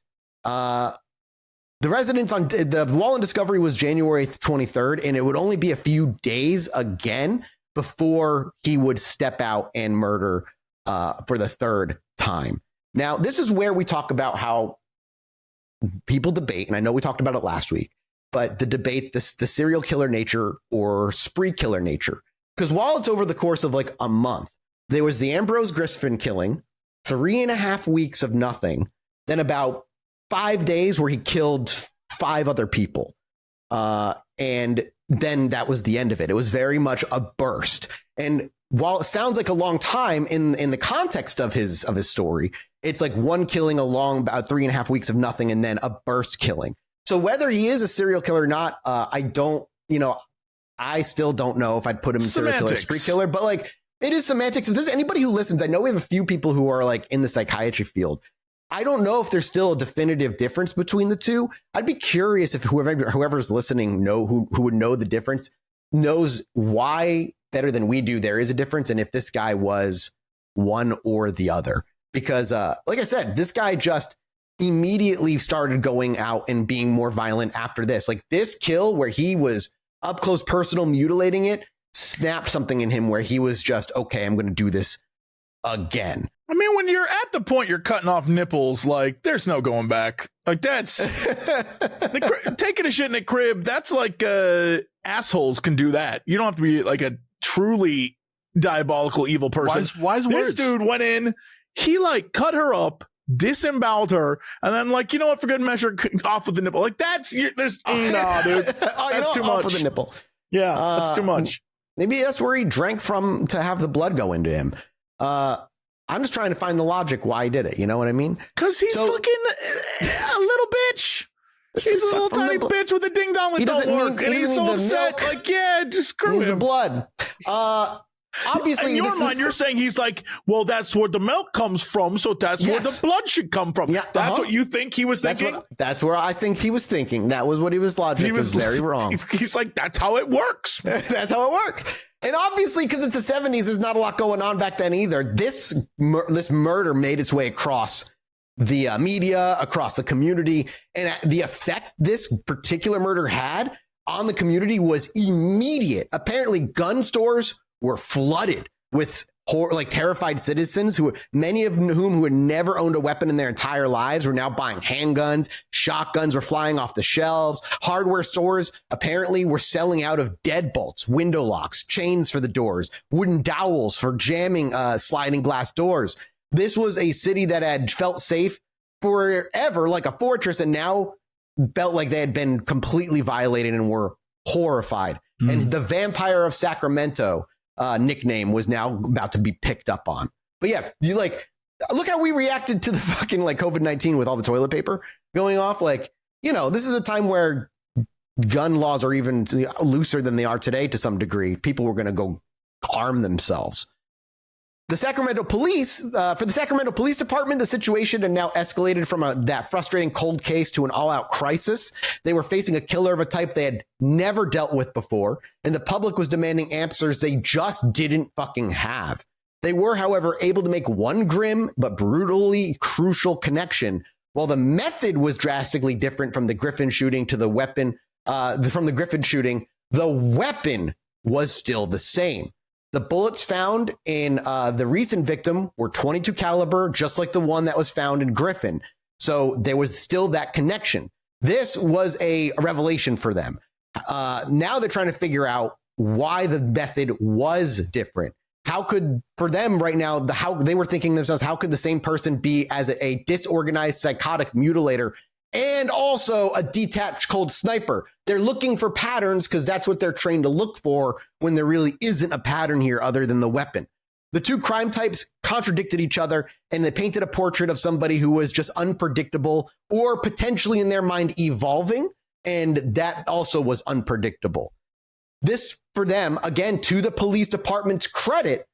The residence on the Wallen discovery was January 23rd, and it would only be a few days again before he would step out and murder for the third time. Now, this is where we talk about how people debate, and I know we talked about it last week, but the debate, the serial killer nature or spree killer nature. Because while it's over the course of like a month, there was the Ambrose Griffin killing, 3.5 weeks of nothing, then about 5 days where he killed 5 other people. And then that was the end of it. It was very much a burst. And while it sounds like a long time in the context of his story, it's like one killing along about 3.5 weeks of nothing and then a burst killing. So whether he is a serial killer or not, I still don't know if I'd put him in serial killer, spree killer, but like it is semantics. If there's anybody who listens, I know we have a few people who are like in the psychiatry field. I don't know if there's still a definitive difference between the two. I'd be curious if whoever's listening who would know the difference knows why better than we do there is a difference, and if this guy was one or the other. Because like I said, this guy just immediately started going out and being more violent after this. Like this kill where he was up close personal mutilating it snapped something in him where he was just, okay, I'm going to do this again. I mean, when you're at the point you're cutting off nipples, like there's no going back. Like that's taking a shit in a crib. That's like assholes can do that. You don't have to be like a truly diabolical evil person. Wise words. This dude went in, he like cut her up, disemboweled her, and then like, you know what, for good measure, off with the nipple. Like that's there's nah, dude. That's too much. Off with the nipple. Yeah, that's too much. Maybe that's where he drank from to have the blood go into him. I'm just trying to find the logic why he did it. You know what I mean? Because he's fucking a little bitch. He's a little tiny bitch with a ding dong that don't work, and he's so upset. Like, yeah, just screw him. Blood. Obviously, in your mind, you're saying he's like, well, that's where the milk comes from, so that's where the blood should come from. Yeah, that's what you think he was thinking. That's where I think he was thinking. That was what he was logic. He was very wrong. He's like, that's how it works. That's how it works. And obviously, because it's the 70s, there's not a lot going on back then either. This murder made its way across the media, across the community, and the effect this particular murder had on the community was immediate. Apparently, gun stores were flooded with terrified citizens many of whom had never owned a weapon in their entire lives were now buying handguns. Shotguns were flying off the shelves. Hardware stores apparently were selling out of deadbolts, window locks, chains for the doors, wooden dowels for jamming sliding glass doors. This was a city that had felt safe forever, like a fortress, and now felt like they had been completely violated and were horrified. And the Vampire of Sacramento nickname was now about to be picked up on. But yeah, you look how we reacted to the fucking COVID-19 with all the toilet paper going off. This is a time where gun laws are even looser than they are today to some degree. People were going to go arm themselves. The Sacramento police, for the Sacramento Police Department, the situation had now escalated from that frustrating cold case to an all-out crisis. They were facing a killer of a type they had never dealt with before, and the public was demanding answers they just didn't fucking have. They were, however, able to make one grim but brutally crucial connection. While the method was drastically different from the Griffin shooting to the weapon, from the Griffin shooting, the weapon was still the same. The bullets found in the recent victim were .22 caliber, just like the one that was found in Griffin. So there was still that connection. This was a revelation for them. Now they're trying to figure out why the method was different. How could, for them right now, how they were thinking themselves, how could the same person be as a disorganized psychotic mutilator and also a detached cold sniper? They're looking for patterns because that's what they're trained to look for when there really isn't a pattern here other than the weapon. The two crime types contradicted each other, and they painted a portrait of somebody who was just unpredictable or potentially in their mind evolving, and that also was unpredictable. This, for them, again, to the police department's credit,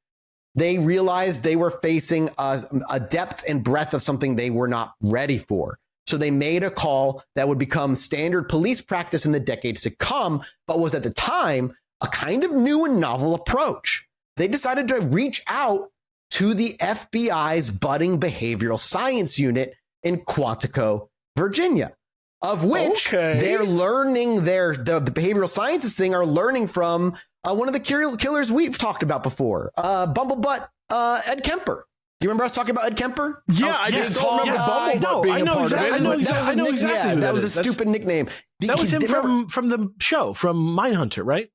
they realized they were facing a depth and breadth of something they were not ready for. So they made a call that would become standard police practice in the decades to come, but was at the time a kind of new and novel approach. They decided to reach out to the FBI's budding behavioral science unit in Quantico, Virginia, of which they're learning the behavioral sciences thing are learning from one of the killers we've talked about before, Bumblebutt Ed Kemper. Do you remember us talking about Ed Kemper? Yeah, I just don't remember Bumblebutt being a part of it. I know exactly. Yeah, that was a stupid nickname. That was him from the show, from Mindhunter, right?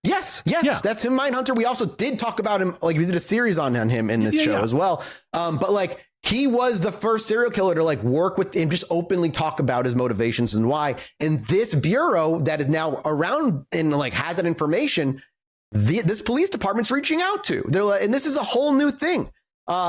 Yes, that's him, Mindhunter. We also did talk about him, we did a series on him in this show as well. But he was the first serial killer to work with and just openly talk about his motivations and why. And this bureau that is now around and has that information, this police department's reaching out to. And this is a whole new thing.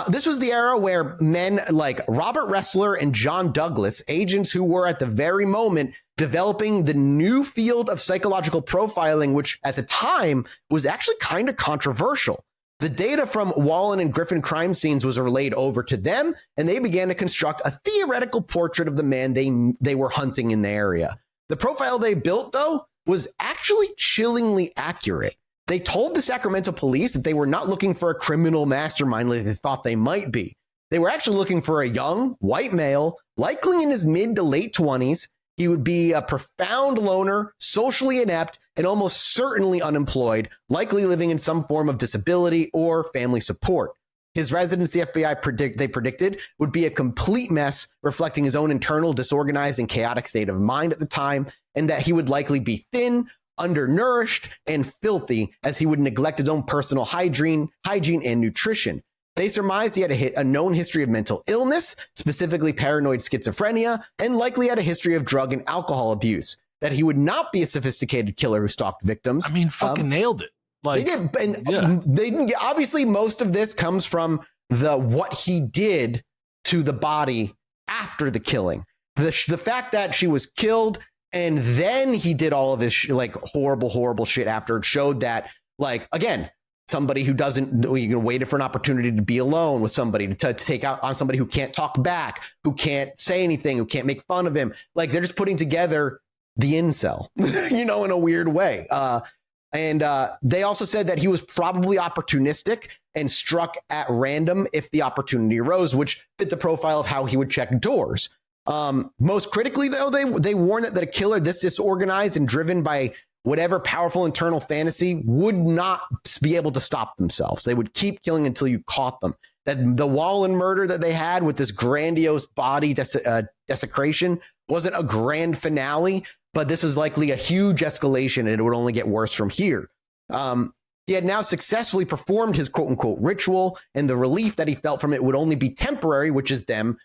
This was the era where men like Robert Ressler and John Douglas, agents who were at the very moment developing the new field of psychological profiling, which at the time was actually kind of controversial. The data from Wallen and Griffin crime scenes was relayed over to them, and they began to construct a theoretical portrait of the man they were hunting in the area. The profile they built, though, was actually chillingly accurate. They told the Sacramento police that they were not looking for a criminal mastermind like they thought they might be. They were actually looking for a young, white male, likely in his mid to late 20s. He would be a profound loner, socially inept, and almost certainly unemployed, likely living in some form of disability or family support. His residence, the FBI predicted, would be a complete mess, reflecting his own internal, disorganized, and chaotic state of mind at the time, and that he would likely be thin, undernourished, and filthy, as he would neglect his own personal hygiene and nutrition. They surmised he had a known history of mental illness, specifically paranoid schizophrenia, and likely had a history of drug and alcohol abuse. That he would not be a sophisticated killer who stalked victims. I mean, fucking nailed it. Like, they did, and they didn't. Obviously, most of this comes from what he did to the body after the killing. The fact that she was killed and then he did all of his horrible shit after it showed that, like, again, somebody who waited for an opportunity to be alone with somebody, to take out on somebody who can't talk back, who can't say anything, who can't make fun of him. Like, they're just putting together the incel, in a weird way. And they also said that he was probably opportunistic and struck at random if the opportunity arose, which fit the profile of how he would check doors. Most critically, though, they warned that a killer this disorganized and driven by whatever powerful internal fantasy would not be able to stop themselves. They would keep killing until you caught them. That the Wallen murder that they had with this grandiose body desecration wasn't a grand finale, but this was likely a huge escalation, and it would only get worse from here. He had now successfully performed his quote-unquote ritual, and the relief that he felt from it would only be temporary, which is them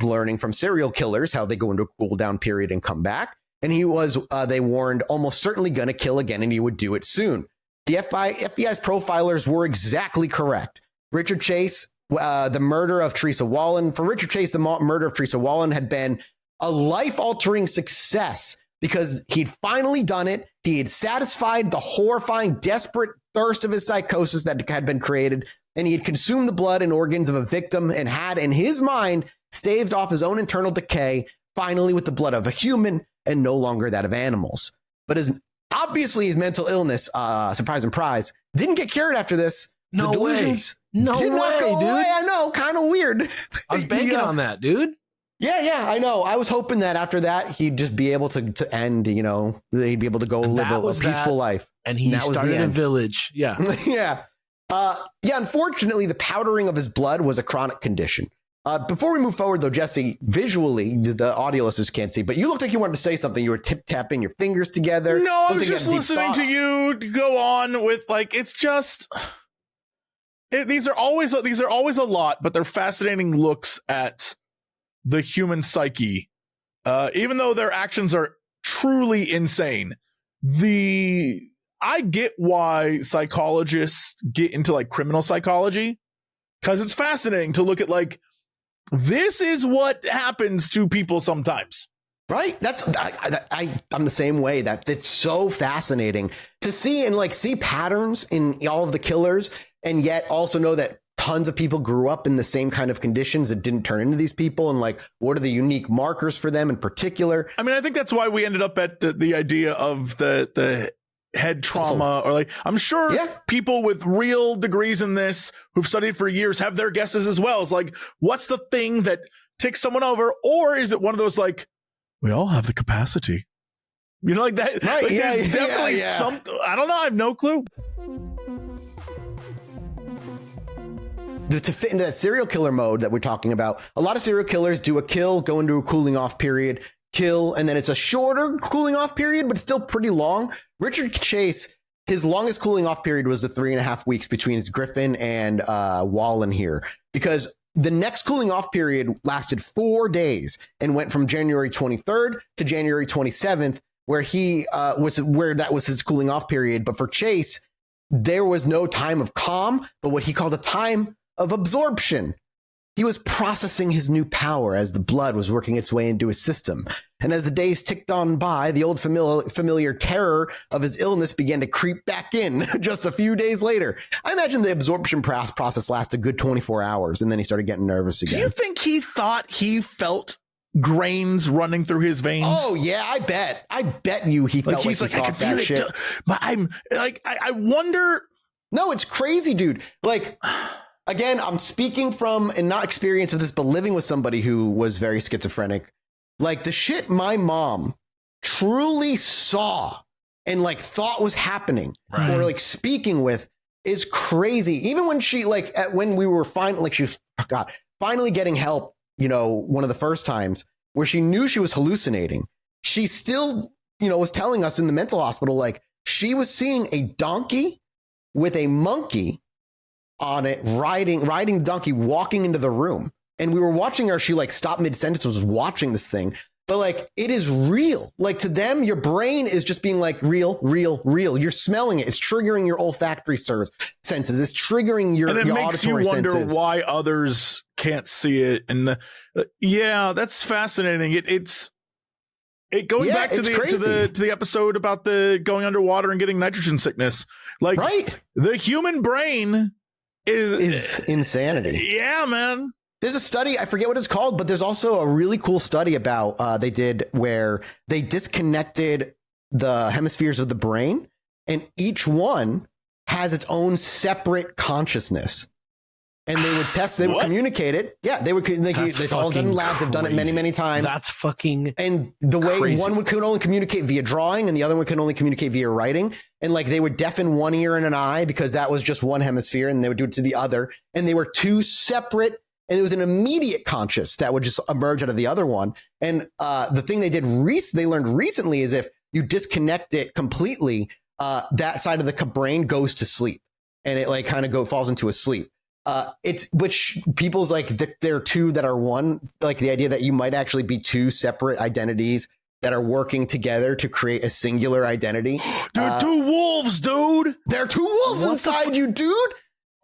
learning from serial killers how they go into a cool-down period and come back. And he was, they warned, almost certainly going to kill again, and he would do it soon. The FBI's profilers were exactly correct. Richard Chase, the murder of Teresa Wallen, for Richard Chase, the murder of Teresa Wallen had been a life-altering success because he'd finally done it. He had satisfied the horrifying, desperate thirst of his psychosis that had been created, and he had consumed the blood and organs of a victim and had, in his mind, staved off his own internal decay, finally with the blood of a human and no longer that of animals. But obviously his mental illness, surprise and prize, didn't get cured after this. No way. No did not way, go dude. away. I know, kind of weird. I was banking on that, dude. Yeah, I know. I was hoping that after that, he'd just be able to end, he'd be able to go live a peaceful life. And he started a village. Yeah. Yeah. Unfortunately, the powdering of his blood was a chronic condition. Before we move forward, though, Jesse, visually, the audio listeners can't see, but you looked like you wanted to say something. You were tip-tapping your fingers together. No, I was just listening to you go on with, like, it's just... These are always a lot, but they're fascinating looks at the human psyche. Even though their actions are truly insane, I get why psychologists get into, like, criminal psychology, because it's fascinating to look at, like, this is what happens to people sometimes. Right. I'm the same way. That it's so fascinating to see and see patterns in all of the killers, and yet also know that tons of people grew up in the same kind of conditions that didn't turn into these people. And what are the unique markers for them in particular? I mean, I think that's why we ended up at the idea of the head trauma, or I'm sure people with real degrees in this who've studied for years have their guesses as well. It's like, what's the thing that ticks someone over? Or is it one of those, we all have the capacity, like that? Right. There's definitely something. I don't know. I have no clue. To fit into that serial killer mode that we're talking about, a lot of serial killers do a kill, go into a cooling off period, kill, and then it's a shorter cooling off period, but still pretty long. Richard Chase, his longest cooling off period was the 3.5 weeks between his Griffin and Wallen here, because the next cooling off period lasted 4 days and went from January 23rd to January 27th, where that was his cooling off period. But for Chase, there was no time of calm, but what he called a time of absorption. He was processing his new power as the blood was working its way into his system. And as the days ticked on by, the old familiar terror of his illness began to creep back in just a few days later. I imagine the absorption process lasted a good 24 hours, and then he started getting nervous again. Do you think he thought he felt grains running through his veins? Oh, yeah, I bet you he felt he's like he I can thought that feel shit. it. But I'm like, I wonder. No, it's crazy, dude. Like, again, I'm speaking from, and not experience of this, but living with somebody who was very schizophrenic. Like, the shit my mom truly saw and like thought was happening, Right. or like speaking with, is crazy. Even when she when we were she was finally getting help, you know, one of the first times where she knew she was hallucinating, she still, you know, was telling us in the mental hospital, like, she was seeing a donkey with a monkey on it, riding the donkey, walking into the room. And we were watching her. She like stopped mid-sentence, was watching this thing. But like, it is real. Like, to them, your brain is just being like, real. You're smelling it. It's triggering your olfactory senses. It's triggering your And it makes you auditory wonder senses. why others can't see it. And yeah, that's fascinating. It's going back to the episode about the going underwater and getting nitrogen sickness. Like, right. The human brain is insanity. Yeah, man. There's a study, I forget what it's called, but there's also a really cool study about they did where they disconnected the hemispheres of the brain, and each one has its own separate consciousness. And they would test, they would communicate it. Yeah, they would. They've all done in labs. They've done it many, many times. That's fucking. And the way crazy. one could only communicate via drawing, and the other one could only communicate via writing. And like, they would deafen one ear and an eye because that was just one hemisphere, and they would do it to the other. And they were two separate. And it was an immediate conscious that would just emerge out of the other one. And the thing they did they learned recently is if you disconnect it completely, that side of the brain goes to sleep, and it like kind of falls into a sleep. It's which people's like there are two that are one, like the idea that you might actually be two separate identities that are working together to create a singular identity. They're two wolves, dude. There are two wolves inside you, dude.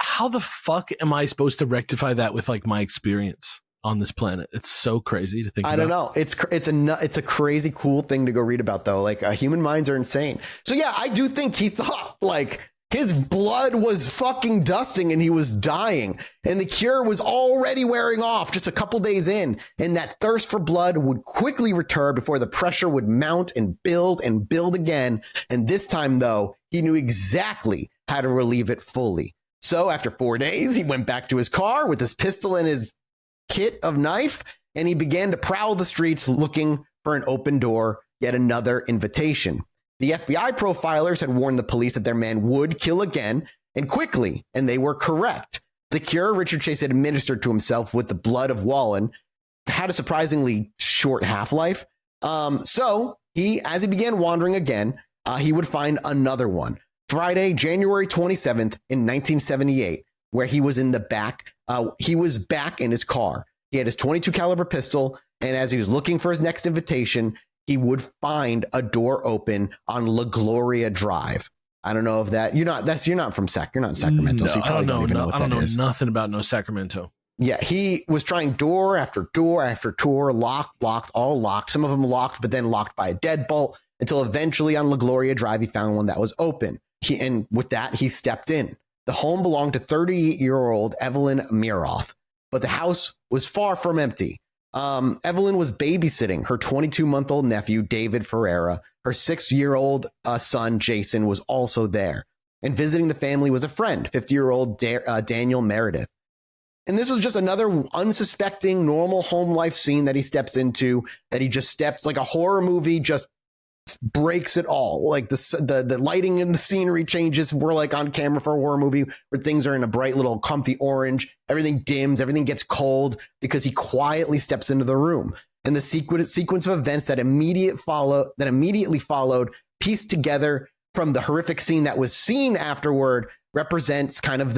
How the fuck am I supposed to rectify that with like my experience on this planet? It's so crazy to think about. I don't know. It's a crazy cool thing to go read about, though. Like, human minds are insane. So yeah, I do think he thought like his blood was fucking dusting and he was dying, and the cure was already wearing off just a couple days in, and that thirst for blood would quickly return before the pressure would mount and build again. And this time, though, he knew exactly how to relieve it fully. So after 4 days, he went back to his car with his pistol and his kit of knife, and he began to prowl the streets looking for an open door, yet another invitation. The FBI profilers had warned the police that their man would kill again, and quickly, and they were correct. The cure Richard Chase had administered to himself with the blood of Wallen had a surprisingly short half-life. So as he began wandering again, he would find another one. Friday, January 27th in 1978, where he was in the back. He was back in his car. He had his .22 caliber pistol, and as he was looking for his next invitation, he would find a door open on La Gloria Drive. I don't know if you're not from you're not in Sacramento, so you probably don't even know what that is. Nothing about Sacramento. Yeah, he was trying door after door after door, locked, all locked. Some of them locked, but then locked by a deadbolt, until eventually on La Gloria Drive, he found one that was open. And with that, he stepped in. The home belonged to 38-year-old Evelyn Miroth, but the house was far from empty. Evelyn was babysitting her 22-month-old nephew, David Ferreira. Her 6-year-old son, Jason, was also there. And visiting the family was a friend, 50-year-old Daniel Meredith. And this was just another unsuspecting, normal home life scene that he steps into, that he just steps like a horror movie, just breaks it all. Like the lighting and the scenery changes. We're like on camera for a horror movie where things are in a bright little comfy orange. Everything dims, everything gets cold because he quietly steps into the room. And the sequence of events that immediately followed, pieced together from the horrific scene that was seen afterward, represents kind of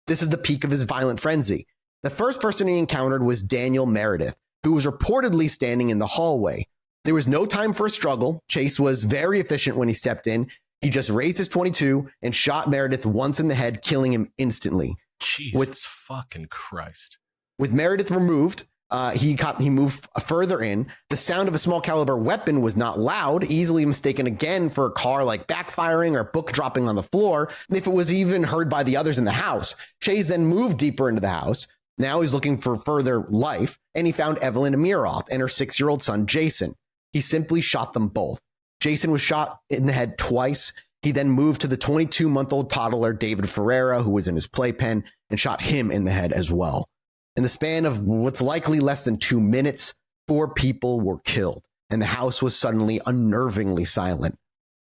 this is the peak of his violent frenzy. The first person he encountered was Daniel Meredith, who was reportedly standing in the hallway. There was no time for a struggle. Chase was very efficient when he stepped in. He just raised his .22 and shot Meredith once in the head, killing him instantly. Jesus fucking Christ. With Meredith removed, he moved further in. The sound of a small caliber weapon was not loud, easily mistaken again for a car like backfiring or a book dropping on the floor, if it was even heard by the others in the house. Shays then moved deeper into the house. Now he's looking for further life, and he found Evelyn Amiroff and her 6-year-old son, Jason. He simply shot them both. Jason was shot in the head twice. He then moved to the 22-month-old toddler, David Ferreira, who was in his playpen, and shot him in the head as well. In the span of what's likely less than 2 minutes, 4 people were killed, and the house was suddenly unnervingly silent.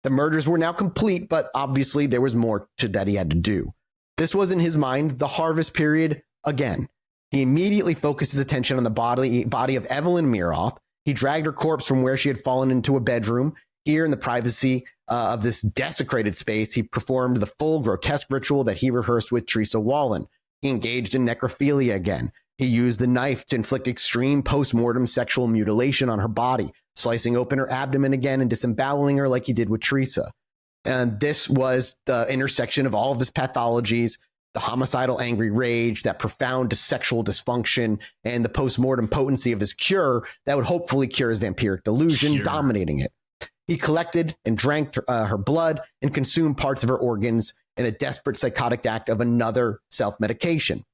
The murders were now complete, but obviously there was more that he had to do. This was, in his mind, the harvest period again. He immediately focused his attention on the body of Evelyn Amiroff. He dragged her corpse from where she had fallen into a bedroom. Here, in the privacy of this desecrated space, he performed the full grotesque ritual that he rehearsed with Teresa Wallen. He engaged in necrophilia again. He used the knife to inflict extreme post-mortem sexual mutilation on her body, slicing open her abdomen again and disemboweling her like he did with Teresa. And this was the intersection of all of his pathologies, the homicidal angry rage, that profound sexual dysfunction, and the post-mortem potency of his cure that would hopefully cure his vampiric delusion, dominating it. He collected and drank her blood and consumed parts of her organs in a desperate psychotic act of another self-medication.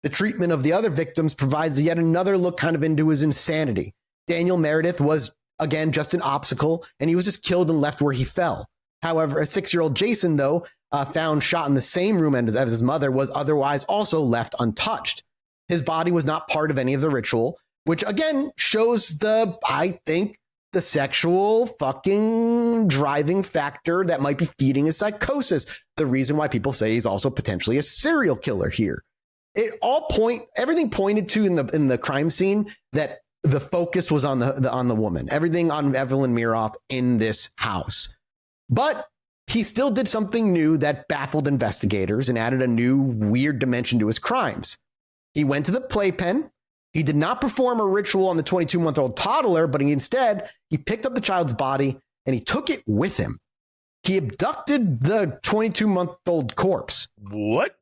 The treatment of the other victims provides yet another look kind of into his insanity. Daniel Meredith was, again, just an obstacle, and he was just killed and left where he fell. However, a 6-year-old Jason, though, found shot in the same room as his mother, was otherwise also left untouched. His body was not part of any of the ritual, which again shows I think, the sexual fucking driving factor that might be feeding his psychosis. The reason why people say he's also potentially a serial killer here. Everything pointed to in the crime scene that the focus was on the woman. Everything on Evelyn Amiroff in this house. But he still did something new that baffled investigators and added a new weird dimension to his crimes. He went to the playpen. He did not perform a ritual on the 22-month-old toddler, but instead he picked up the child's body and he took it with him. He abducted the 22-month-old corpse. What?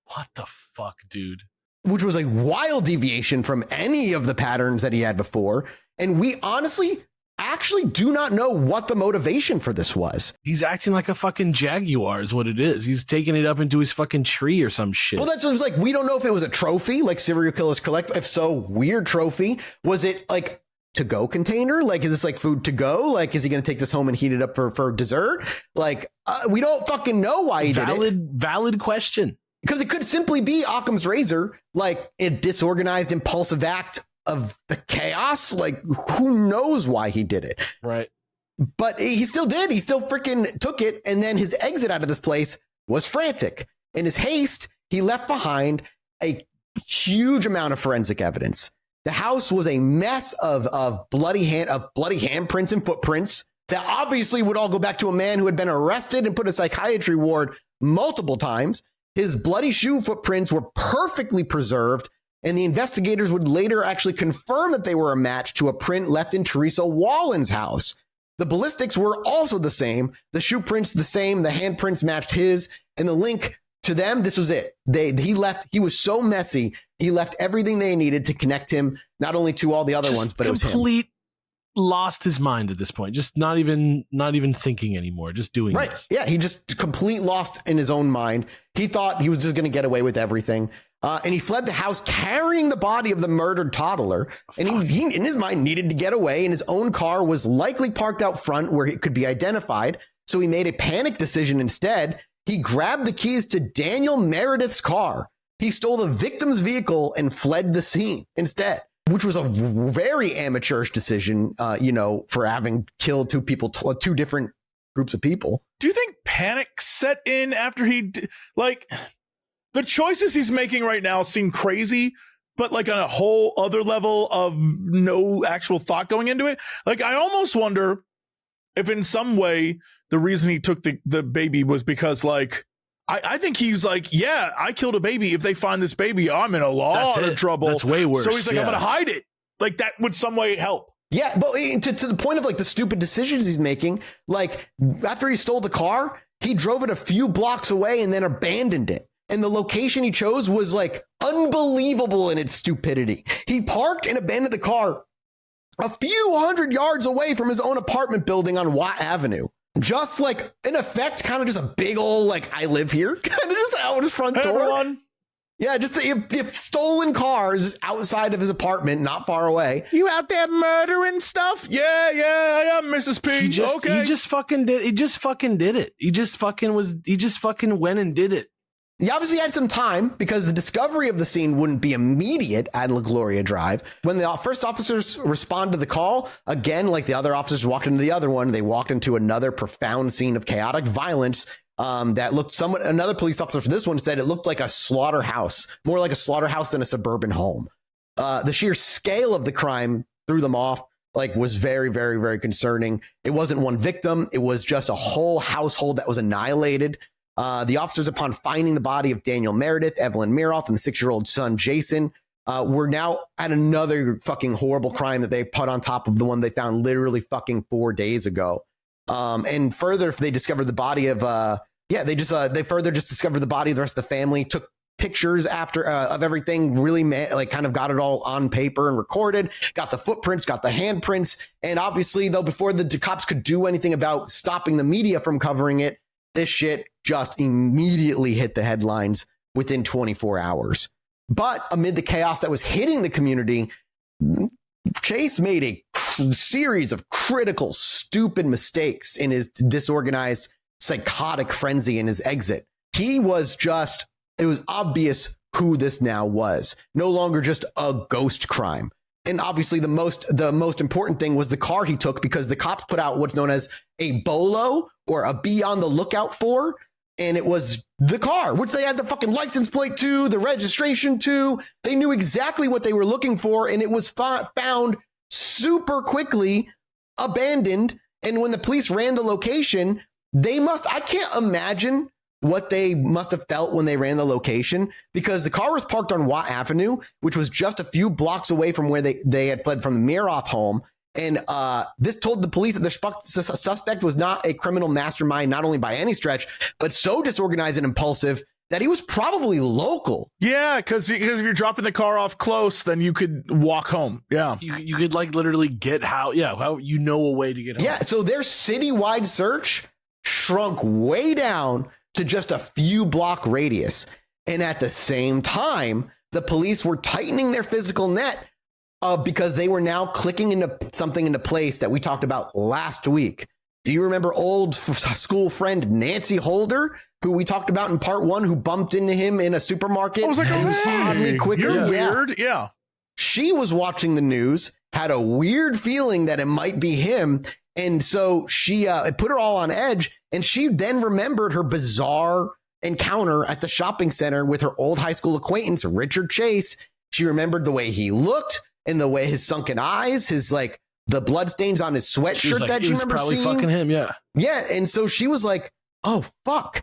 What the fuck, dude? Which was a wild deviation from any of the patterns that he had before. And we honestly actually do not know what the motivation for this was. He's acting like a fucking jaguar is what it is. He's taking it up into his fucking tree or some shit. Well, that's what it was like. We don't know if it was a trophy like serial killers collect. If so, weird trophy. Was it like to-go container? Like, is this like food to go? Like, is he going to take this home and heat it up for dessert? Like, we don't fucking know why he did it. Valid question. Because it could simply be Occam's razor, like a disorganized, impulsive act of the chaos. Like, who knows why he did it? Right. But he still did. He still freaking took it. And then his exit out of this place was frantic. In his haste, he left behind a huge amount of forensic evidence. The house was a mess of bloody handprints and footprints that obviously would all go back to a man who had been arrested and put in a psychiatry ward multiple times. His bloody shoe footprints were perfectly preserved, and the investigators would later actually confirm that they were a match to a print left in Teresa Wallen's house. The ballistics were also the same, the shoe prints the same, the handprints matched his, and the link to them, this was it. He was so messy, he left everything they needed to connect him, not only to all the other ones, but it was him. Lost his mind at this point, just not even thinking anymore, just doing right. This. Yeah, he just complete lost in his own mind. He thought he was just going to get away with everything. And he fled the house carrying the body of the murdered toddler. And he, in his mind, needed to get away. And his own car was likely parked out front where it could be identified. So he made a panic decision instead. He grabbed the keys to Daniel Meredith's car. He stole the victim's vehicle and fled the scene instead, which was a very amateurish decision, for having killed two people, two different groups of people. Do you think panic set in after the choices he's making right now seem crazy, but like on a whole other level of no actual thought going into it? Like, I almost wonder if in some way the reason he took the baby was because, like, I think he's like, yeah, I killed a baby. If they find this baby, I'm in a lot of trouble. That's way worse. So he's like, I'm going to hide it. Like, that would some way help. Yeah, but to the point of like the stupid decisions he's making, like after he stole the car, he drove it a few blocks away and then abandoned it. And the location he chose was like unbelievable in its stupidity. He parked and abandoned the car a few hundred yards away from his own apartment building on Watt Avenue. Just like, in effect, kind of just a big old, like, I live here, kind of just out his front door. Everyone. Yeah, just the stolen cars outside of his apartment, not far away. You out there murdering stuff? Yeah, I am, Mrs. P. He just fucking did it. He just fucking went and did it. He obviously had some time because the discovery of the scene wouldn't be immediate at La Gloria Drive. When the first officers respond to the call, again, like the other officers walked into the other one, they walked into another profound scene of chaotic violence that looked somewhat. Another police officer for this one said it looked like a slaughterhouse, more like a slaughterhouse than a suburban home. The sheer scale of the crime threw them off, like, was very, very, very concerning. It wasn't one victim. It was just a whole household that was annihilated. The officers, upon finding the body of Daniel Meredith, Evelyn Miroth, and the 6-year-old son, Jason, were now at another fucking horrible crime that they put on top of the one they found literally fucking 4 days ago. And further, if they discovered the body of, they further just discovered the body of the rest of the family, took pictures after of everything, really kind of got it all on paper and recorded, got the footprints, got the handprints. And obviously, though, before the cops could do anything about stopping the media from covering it, this shit just immediately hit the headlines within 24 hours. But amid the chaos that was hitting the community, Chase made a series of critical, stupid mistakes in his disorganized, psychotic frenzy in his exit. It was obvious who this now was. No longer just a ghost crime. And obviously the most important thing was the car he took, because the cops put out what's known as a BOLO, or a be on the lookout for. And it was the car, which they had the fucking license plate to, the registration to. They knew exactly what they were looking for. And it was found super quickly, abandoned. And when the police ran the location, I can't imagine what they must have felt when they ran the location, because the car was parked on Watt Avenue, which was just a few blocks away from where they had fled from the Miroth home. And this told the police that the suspect was not a criminal mastermind, not only by any stretch, but so disorganized and impulsive that he was probably local. Yeah, because if you're dropping the car off close, then you could walk home. Yeah. You could like literally get how you know a way to get home. Yeah, so their citywide search shrunk way down to just a few block radius. And at the same time, the police were tightening their physical net because they were now clicking into place that we talked about last week. Do you remember old school friend Nancy Holder, who we talked about in part 1, who bumped into him in a supermarket? I was like, oddly quicker. You're weird. Yeah. She was watching the news, had a weird feeling that it might be him. And so it put her all on edge. And she then remembered her bizarre encounter at the shopping center with her old high school acquaintance, Richard Chase. She remembered the way he looked and the way his sunken eyes, the bloodstains on his sweatshirt that she remember probably seeing. Fucking him, yeah. Yeah, and so she was like, oh, fuck.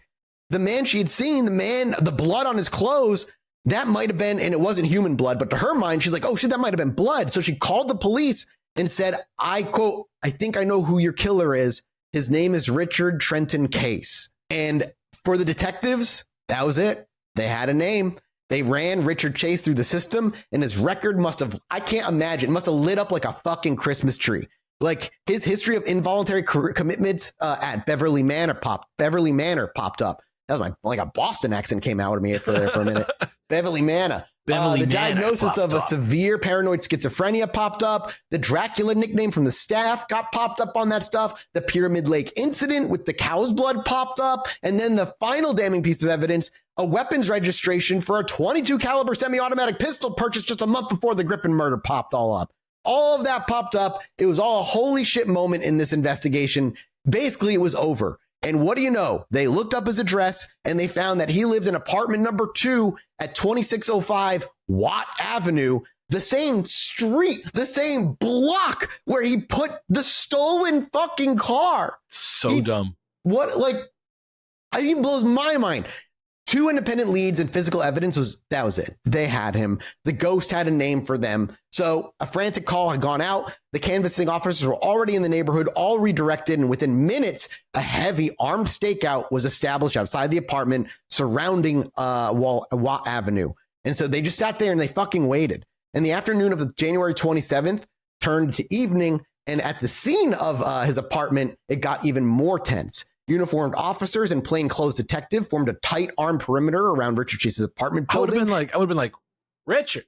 The man she had seen, the blood on his clothes, that might have been, and it wasn't human blood, but to her mind, she's like, oh, shit, that might have been blood. So she called the police and said, I quote, I think I know who your killer is. His name is Richard Trenton Case. And for the detectives, that was it. They had a name. They ran Richard Chase through the system, and his record must have lit up like a fucking Christmas tree. Like, his history of involuntary commitments at Beverly Manor popped up. That was like a Boston accent came out of me for a minute. Beverly Manor. The diagnosis of a severe paranoid schizophrenia popped up. The Dracula nickname from the staff got popped up on that stuff. The Pyramid Lake incident with the cow's blood popped up. And then the final damning piece of evidence, a weapons registration for a 22 caliber semi-automatic pistol purchased just a month before the Griffin murder popped all up. All of that popped up. It was all a holy shit moment in this investigation. Basically, it was over. And what do you know? They looked up his address and they found that he lived in apartment number 2 at 2605 Watt Avenue, the same street, the same block where he put the stolen fucking car. So dumb. What, like, it blows my mind. 2 independent leads and physical evidence that was it. They had him. The ghost had a name for them. So a frantic call had gone out. The canvassing officers were already in the neighborhood, all redirected. And within minutes, a heavy armed stakeout was established outside the apartment surrounding Watt Avenue. And so they just sat there and they fucking waited. And the afternoon of the January 27th turned to evening. And at the scene of his apartment, it got even more tense. Uniformed officers and plainclothes detective formed a tight armed perimeter around Richard Chase's apartment I would building. have been like, Richard,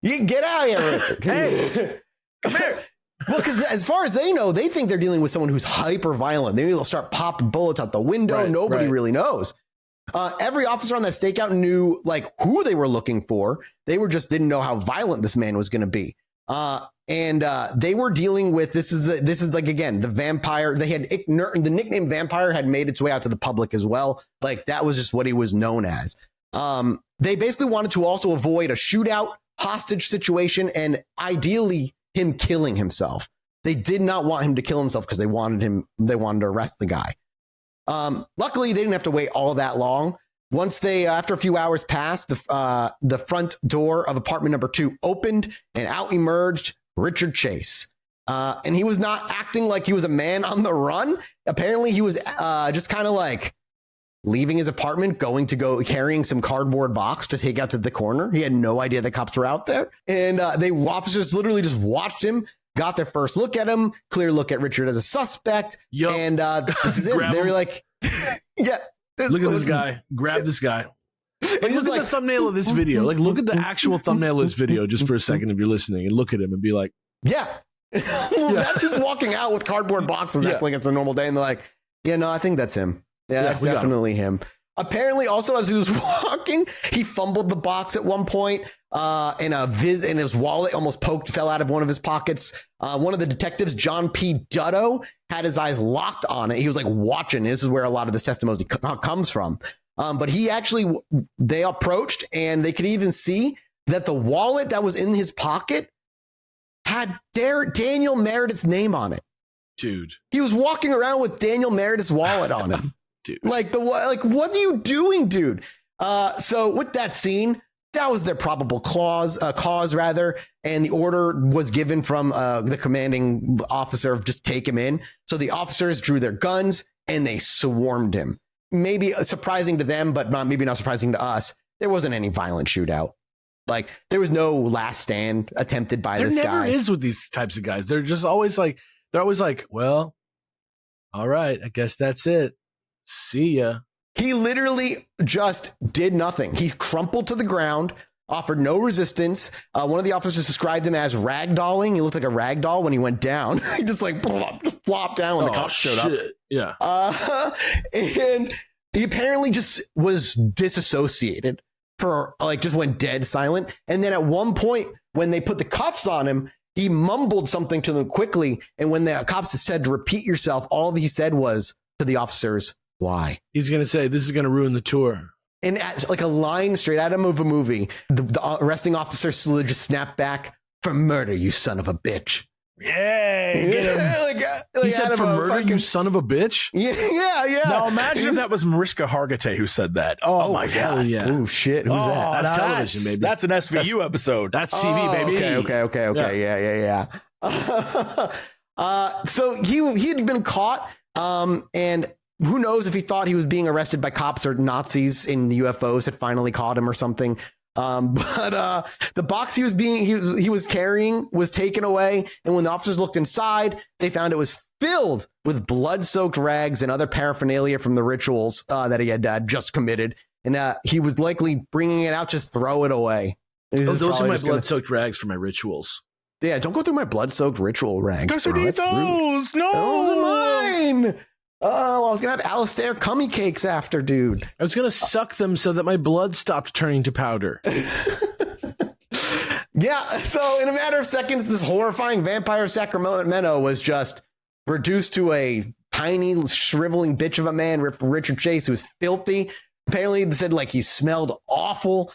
You get out of here, Richard. hey, come here. Well, because as far as they know, they think they're dealing with someone who's hyper violent. Maybe they'll start popping bullets out the window. Right, Nobody right. really knows. Every officer on that stakeout knew like who they were looking for. They didn't know how violent this man was going to be. And they were dealing with this is like, again, the vampire. They had the nickname vampire had made its way out to the public as well. Like that was just what he was known as. They basically wanted to also avoid a shootout, hostage situation, and ideally him killing himself. They did not want him to kill himself because they wanted to arrest the guy. Luckily, they didn't have to wait all that long. Once after a few hours passed, the front door of apartment number 2 opened and out emerged Richard Chase. And he was not acting like he was a man on the run. Apparently, he was just kind of like leaving his apartment, carrying some cardboard box to take out to the corner. He had no idea the cops were out there. And officers literally just watched him, got their first look at him, clear look at Richard as a suspect. Yup. And this is it. Grab They were him. like, yeah. Look at this guy. Grab this guy. Like, He was look at like- the thumbnail of this video. Like, look at the actual thumbnail of this video just for a second if you're listening, and look at him and be like, Yeah. That's just walking out with cardboard boxes, Yeah. acting like it's a normal day. And they're like, yeah, no, I think that's him. Yeah, that's we got him. definitely him. Apparently, also, as he was walking, he fumbled the box at one point, and his wallet almost fell out of one of his pockets. One of the detectives, John P. Dutto, had his eyes locked on it. He was like watching. This is where a lot of this testimony comes from. But they approached, and they could even see that the wallet that was in his pocket had Daniel Meredith's name on it. dude, He was walking around with Daniel Meredith's wallet on him. dude. Like what are you doing, dude? So with that scene, that was their probable cause, and the order was given from the commanding officer of just take him in. So the officers drew their guns and they swarmed him. Maybe surprising to them, but maybe not surprising to us. There wasn't any violent shootout. Like there was no last stand attempted by this There never guy. is with these types of guys. They're always like, well, all right, I guess that's it. See ya. He literally just did nothing. He crumpled to the ground, offered no resistance. One of the officers described him as ragdolling. He looked like a ragdoll when he went down. He just flopped down when the cops showed up. Yeah. And he apparently just was disassociated for just went dead silent. And then at one point when they put the cuffs on him, he mumbled something to them quickly. And when the cops said to repeat yourself, all he said was to the officers, why? He's going to say, this is going to ruin the tour. And like a line straight out of a movie, the arresting officer just snapped back, for murder, you son of a bitch. Yay! Get him. He said, for murder, you son of a bitch? Yeah. Now imagine if that was Mariska Hargitay who said that. Oh, my hell God. yeah. Oh, shit. Who's that? That's television, baby. That's an SVU episode. That's TV, baby. Okay. Yeah. So he had been caught, and who knows if he thought he was being arrested by cops or Nazis in the UFOs had finally caught him or something. But the box he was carrying was taken away, and when the officers looked inside, they found it was filled with blood-soaked rags and other paraphernalia from the rituals that he had just committed, and he was likely bringing it out to throw it away. Oh, those are my blood-soaked rags for my rituals. Yeah, don't go through my blood-soaked ritual rags. Guys, who bro. need That's rude. those? No. Those are mine. Oh, I was going to have Alistair cummy cakes after, dude. I was going to suck them so that my blood stopped turning to powder. Yeah, so in a matter of seconds, this horrifying vampire Sacramento was just reduced to a tiny, shriveling bitch of a man, Richard Chase, who was filthy. Apparently, they said he smelled awful,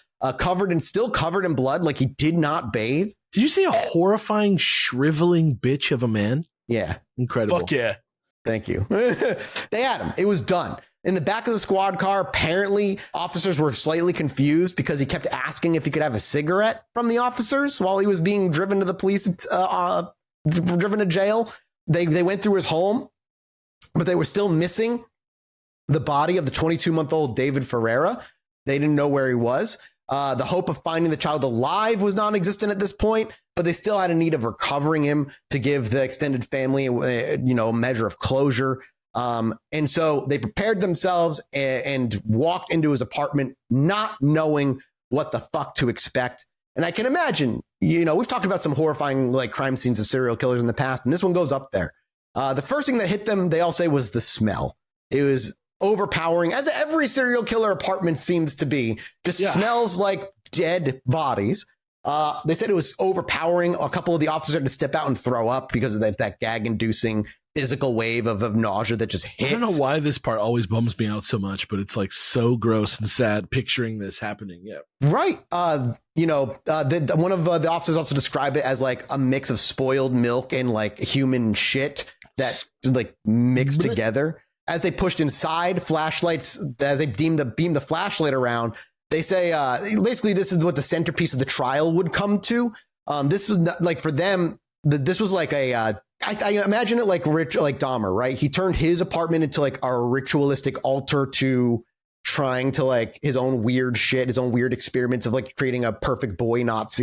still covered in blood, like he did not bathe. Did you say a horrifying, shriveling bitch of a man? Yeah. Incredible. Fuck yeah. Thank you. They had him. It was done. In the back of the squad car, apparently officers were slightly confused because he kept asking if he could have a cigarette from the officers while he was being driven to the police, driven to jail. They went through his home, but they were still missing the body of the 22-month-old David Ferreira. They didn't know where he was. The hope of finding the child alive was non-existent at this point, but they still had a need of recovering him to give the extended family, a measure of closure. And so they prepared themselves and walked into his apartment, not knowing what the fuck to expect. And I can imagine, we've talked about some horrifying like crime scenes of serial killers in the past, and this one goes up there. The first thing that hit them, they all say, was the smell. It was overpowering, as every serial killer apartment seems to be. Just smells like dead bodies. They said it was overpowering. A couple of the officers had to step out and throw up because of that gag-inducing physical wave of nausea that just hits. I don't know why this part always bums me out so much, but it's like so gross and sad picturing this happening. Yeah. Right. One of the officers also described it as like a mix of spoiled milk and like human shit that like mixed together. As they pushed inside, flashlights, as they beamed the flashlight around, they say basically this is what the centerpiece of the trial would come to. This was not, like for them, this was like I imagine it like Dahmer, right? He turned his apartment into like a ritualistic altar to trying to like his own weird shit, his own weird experiments of like creating a perfect boy perfect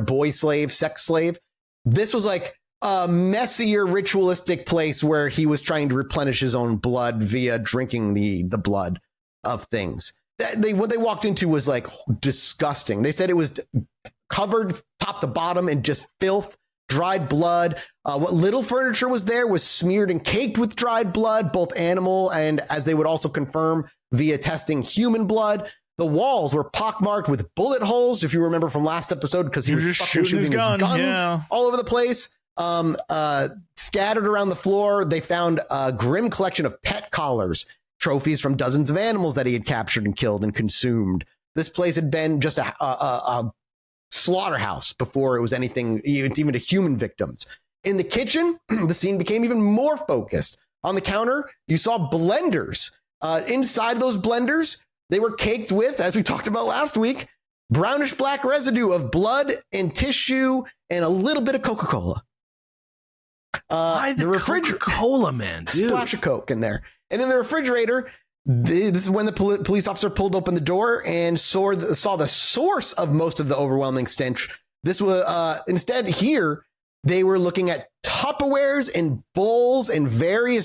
boy slave, sex slave. This was like a messier ritualistic place where he was trying to replenish his own blood via drinking the blood of things. What they walked into was like disgusting. They said it was covered top to bottom in just filth, dried blood. What little furniture was there was smeared and caked with dried blood, both animal and, as they would also confirm via testing, human blood. The walls were pockmarked with bullet holes, if you remember from last episode, because he was just shooting his gun all over the place. Scattered around the floor, they found a grim collection of pet collars, trophies from dozens of animals that he had captured and killed and consumed. This place had been just a slaughterhouse before it was anything, even to human victims. In the kitchen, the scene became even more focused. On the counter, you saw blenders. Inside those blenders, they were caked with, as we talked about last week, brownish black residue of blood and tissue and a little bit of Coca-Cola. Why the Coca-Cola, man? Dude. Splash of Coke in there. And in the refrigerator, this is when the police officer pulled open the door and saw the source of most of the overwhelming stench. This was instead here, they were looking at Tupperwares and bowls and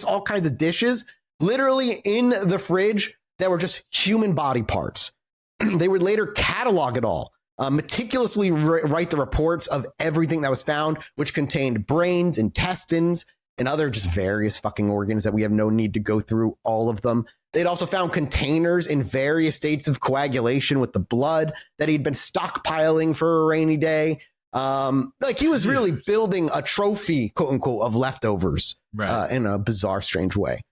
all kinds of dishes, literally in the fridge that were just human body parts. They would later catalog it all. Meticulously write the reports of everything that was found, which contained brains, intestines, and other just various fucking organs that we have no need to go through all of them. They'd also found containers in various states of coagulation with the blood that he'd been stockpiling for a rainy day. Like he was really building a trophy, quote unquote, of leftovers in a bizarre, strange way.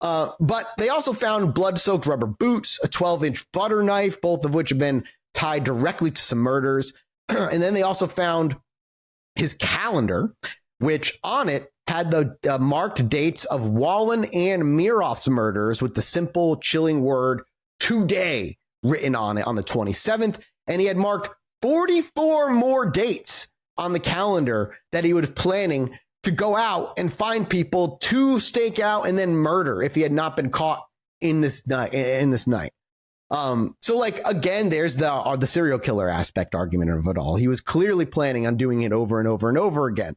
But they also found blood-soaked rubber boots, a 12-inch butter knife, both of which have been tied directly to some murders. And then they also found his calendar, which on it had the marked dates of Wallen and Miroth's murders with the simple, chilling word "today" written on it on the 27th. And he had marked 44 more dates on the calendar that he was planning to go out and find people to stake out and then murder if he had not been caught in this night. So like, again, there's the serial killer aspect argument of it all. He was clearly planning on doing it over and over and over again.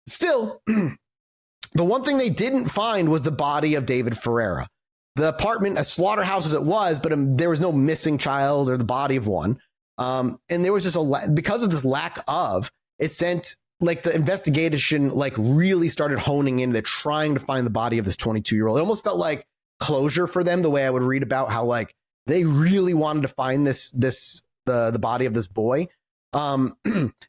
Still, the one thing they didn't find was the body of David Ferreira. The apartment, a slaughterhouse as it was, but there was no missing child or the body of one. And there was just because of this lack of, it sent like the investigation like really started honing in. They're trying to find the body of this 22-year-old. It almost felt like closure for them, the way I would read about how like they really wanted to find the body of this boy. And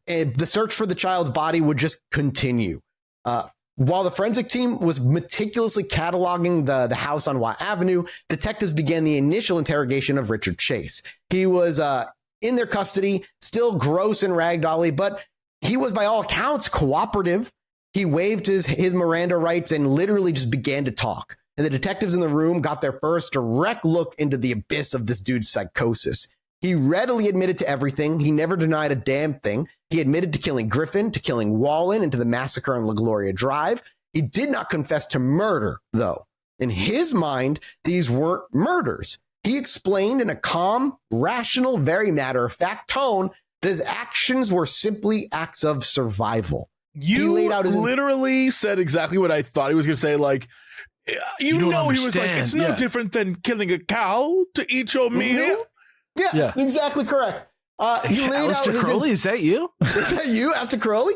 the search for the child's body would just continue. While the forensic team was meticulously cataloging the house on Watt Avenue, detectives began the initial interrogation of Richard Chase. He was in their custody, still gross and ragdolly, but he was by all accounts cooperative. He waived his Miranda rights and literally just began to talk. And the detectives in the room got their first direct look into the abyss of this dude's psychosis. He readily admitted to everything. He never denied a damn thing. He admitted to killing Griffin, to killing Wallen, and to the massacre on La Gloria Drive. He did not confess to murder, though. In his mind, these weren't murders. He explained in a calm, rational, very matter-of-fact tone that his actions were simply acts of survival. You laid out his literally said exactly what I thought he was going to say. Like, you don't know, he was like, understand. it's no Yeah. different than killing a cow to eat your meal. Yeah, exactly correct. He laid out Aleister his Crowley, is that you? Is that you, Aleister Crowley?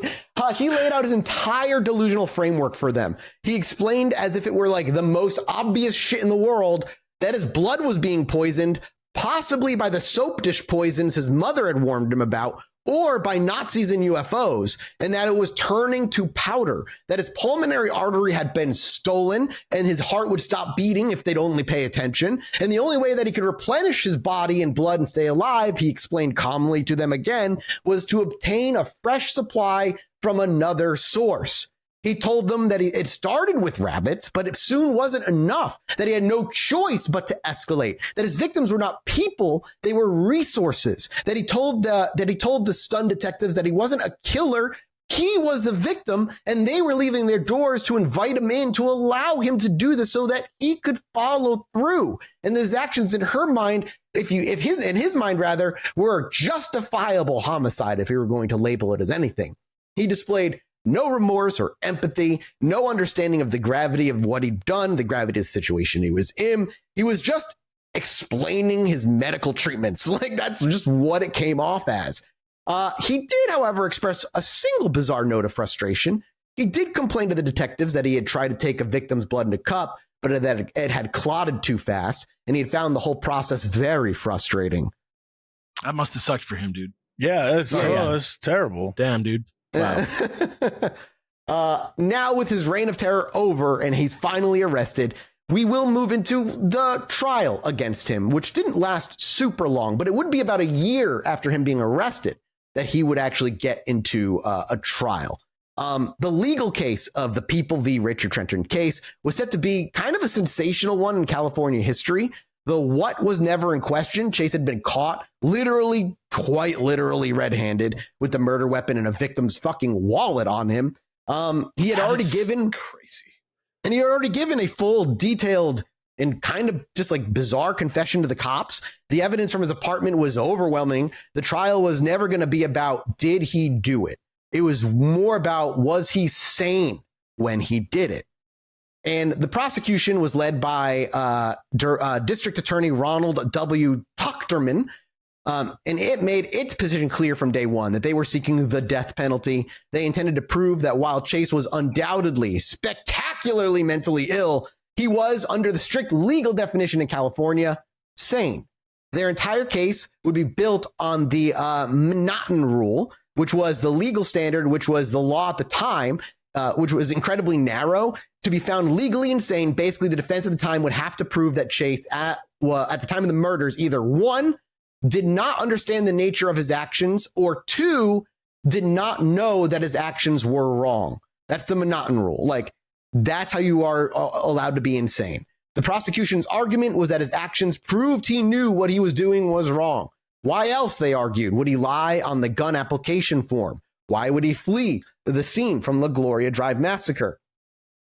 He laid out his entire delusional framework for them. He explained as if it were like the most obvious shit in the world that his blood was being poisoned, possibly by the soap dish poisons his mother had warned him about, or by Nazis and UFOs, and that it was turning to powder, that his pulmonary artery had been stolen and his heart would stop beating if they'd only pay attention. And the only way that he could replenish his body and blood and stay alive, he explained calmly to them again, was to obtain a fresh supply from another source. He told them that it started with rabbits, but it soon wasn't enough, that he had no choice but to escalate, that his victims were not people, they were resources, that he told the stun detectives that he wasn't a killer, he was the victim, and they were leaving their doors to invite him in, to allow him to do this so that he could follow through. And his actions in her mind, in his mind rather, were justifiable homicide if he were going to label it as anything. He displayed no remorse or empathy, no understanding of the gravity of what he'd done, the gravity of the situation he was in. He was just explaining his medical treatments. Like, that's just what it came off as. He did, however, express a single bizarre note of frustration. He did complain to the detectives that he had tried to take a victim's blood in a cup, but that it had clotted too fast, and he had found the whole process very frustrating. That must have sucked for him, dude. Yeah, Yeah. it's terrible. Damn, dude. Wow. Now, with his reign of terror over and he's finally arrested, we will move into the trial against him, which didn't last super long, but it would be about a year after him being arrested that he would actually get into a trial. The legal case of the People v. Richard Trenton case was set to be kind of a sensational one in California history. The what was never in question. Chase had been caught quite literally red-handed with the murder weapon and a victim's fucking wallet on him. He had already given a full, detailed, and kind of just like bizarre confession to the cops. The evidence from his apartment was overwhelming. The trial was never going to be about, did he do it? It was more about, was he sane when he did it? And the prosecution was led by District Attorney Ronald W. Tuchterman, and it made its position clear from day one that they were seeking the death penalty. They intended to prove that while Chase was undoubtedly spectacularly mentally ill, he was, under the strict legal definition in California, sane. Their entire case would be built on the Manhattan Rule, which was the legal standard, which was the law at the time, which was incredibly narrow. To be found legally insane, basically the defense at the time would have to prove that Chase, at the time of the murders, either one, did not understand the nature of his actions, or two, did not know that his actions were wrong. That's the Manhattan Rule. Like, that's how you are allowed to be insane. The prosecution's argument was that his actions proved he knew what he was doing was wrong. Why else, they argued, would he lie on the gun application form? Why would he flee the scene from La Gloria Drive massacre?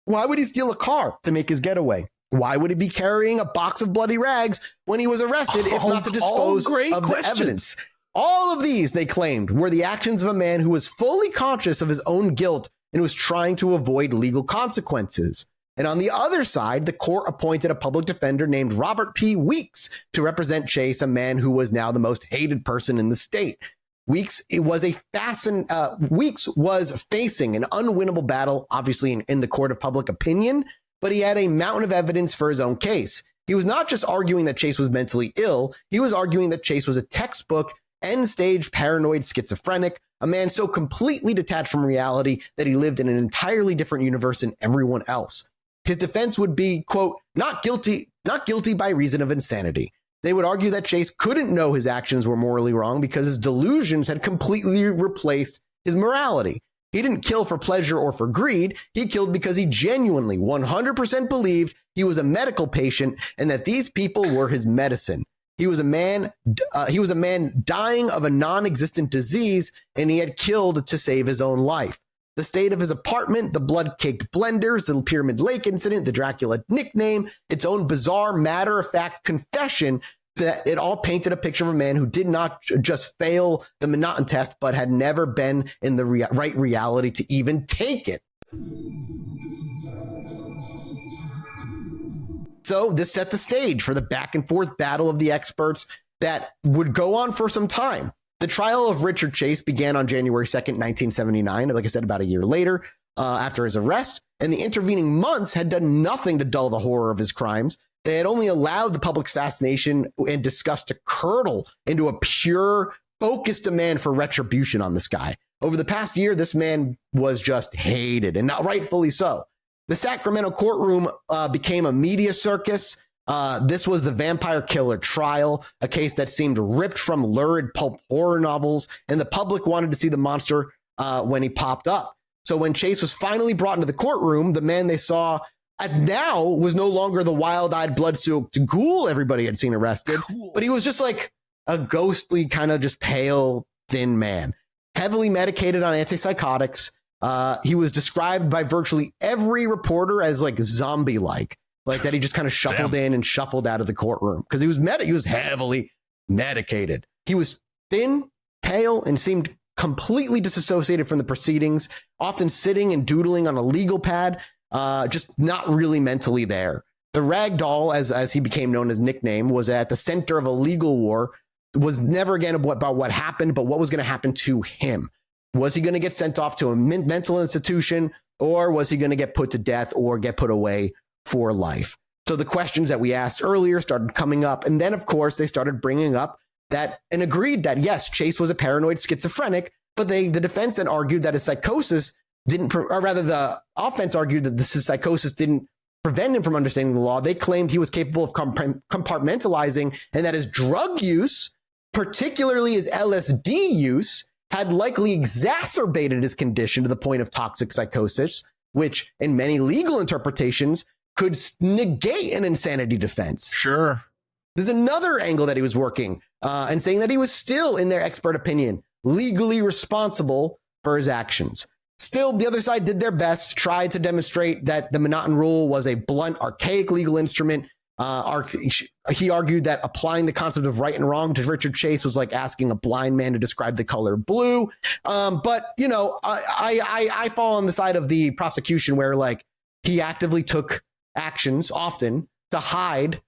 Why would he steal a car to make his getaway? Why would he be carrying a box of bloody rags when he was arrested, if not to dispose of the evidence? All of these, they claimed, were the actions of a man who was fully conscious of his own guilt and was trying to avoid legal consequences. And on the other side, the court appointed a public defender named Robert P. Weeks to represent Chase, a man who was now the most hated person in the state. Weeks was facing an unwinnable battle, obviously in the court of public opinion, but he had a mountain of evidence for his own case. He was not just arguing that Chase was mentally ill, he was arguing that Chase was a textbook, end-stage paranoid schizophrenic, a man so completely detached from reality that he lived in an entirely different universe than everyone else. His defense would be, quote, not guilty by reason of insanity. They would argue that Chase couldn't know his actions were morally wrong because his delusions had completely replaced his morality. He didn't kill for pleasure or for greed. He killed because he genuinely 100% believed he was a medical patient and that these people were his medicine. He was a man dying of a non-existent disease, and he had killed to save his own life. The state of his apartment, the blood-caked blenders, the Pyramid Lake incident, the Dracula nickname, its own bizarre matter-of-fact confession It all painted a picture of a man who did not just fail the Manhattan test, but had never been in the right reality to even take it. So this set the stage for the back and forth battle of the experts that would go on for some time. The trial of Richard Chase began on January 2nd, 1979, like I said, about a year later after his arrest, and the intervening months had done nothing to dull the horror of his crimes. They had only allowed the public's fascination and disgust to curdle into a pure, focused demand for retribution on this guy. Over the past year, this man was just hated, and not rightfully so. The Sacramento courtroom became a media circus. This was the vampire killer trial, a case that seemed ripped from lurid pulp horror novels, and the public wanted to see the monster when he popped up. So when Chase was finally brought into the courtroom, the man they saw now was no longer the wild-eyed, blood-soaked ghoul everybody had seen arrested, but he was just like a ghostly, kind of just pale, thin man, heavily medicated on antipsychotics. He was described by virtually every reporter as like zombie-like that he just kind of shuffled in and shuffled out of the courtroom because he was heavily medicated. He was thin, pale, and seemed completely disassociated from the proceedings, often sitting and doodling on a legal pad, just not really mentally there. The rag doll, as he became known as nickname, was at the center of a legal war, was never again about what happened, but what was going to happen to him. Was he going to get sent off to a mental institution, or was he going to get put to death or get put away for life? So the questions that we asked earlier started coming up. And then, of course, they started bringing up that and agreed that, yes, Chase was a paranoid schizophrenic, but the defense then argued that his psychosis the offense argued that this psychosis didn't prevent him from understanding the law. They claimed he was capable of compartmentalizing and that his drug use, particularly his LSD use, had likely exacerbated his condition to the point of toxic psychosis, which in many legal interpretations could negate an insanity defense. Sure. There's another angle that he was working and saying that he was still, in their expert opinion, legally responsible for his actions. Still, the other side did their best, tried to demonstrate that the Manhattan Rule was a blunt, archaic legal instrument. He argued that applying the concept of right and wrong to Richard Chase was like asking a blind man to describe the color blue. But, you know, I fall on the side of the prosecution where like he actively took actions often to hide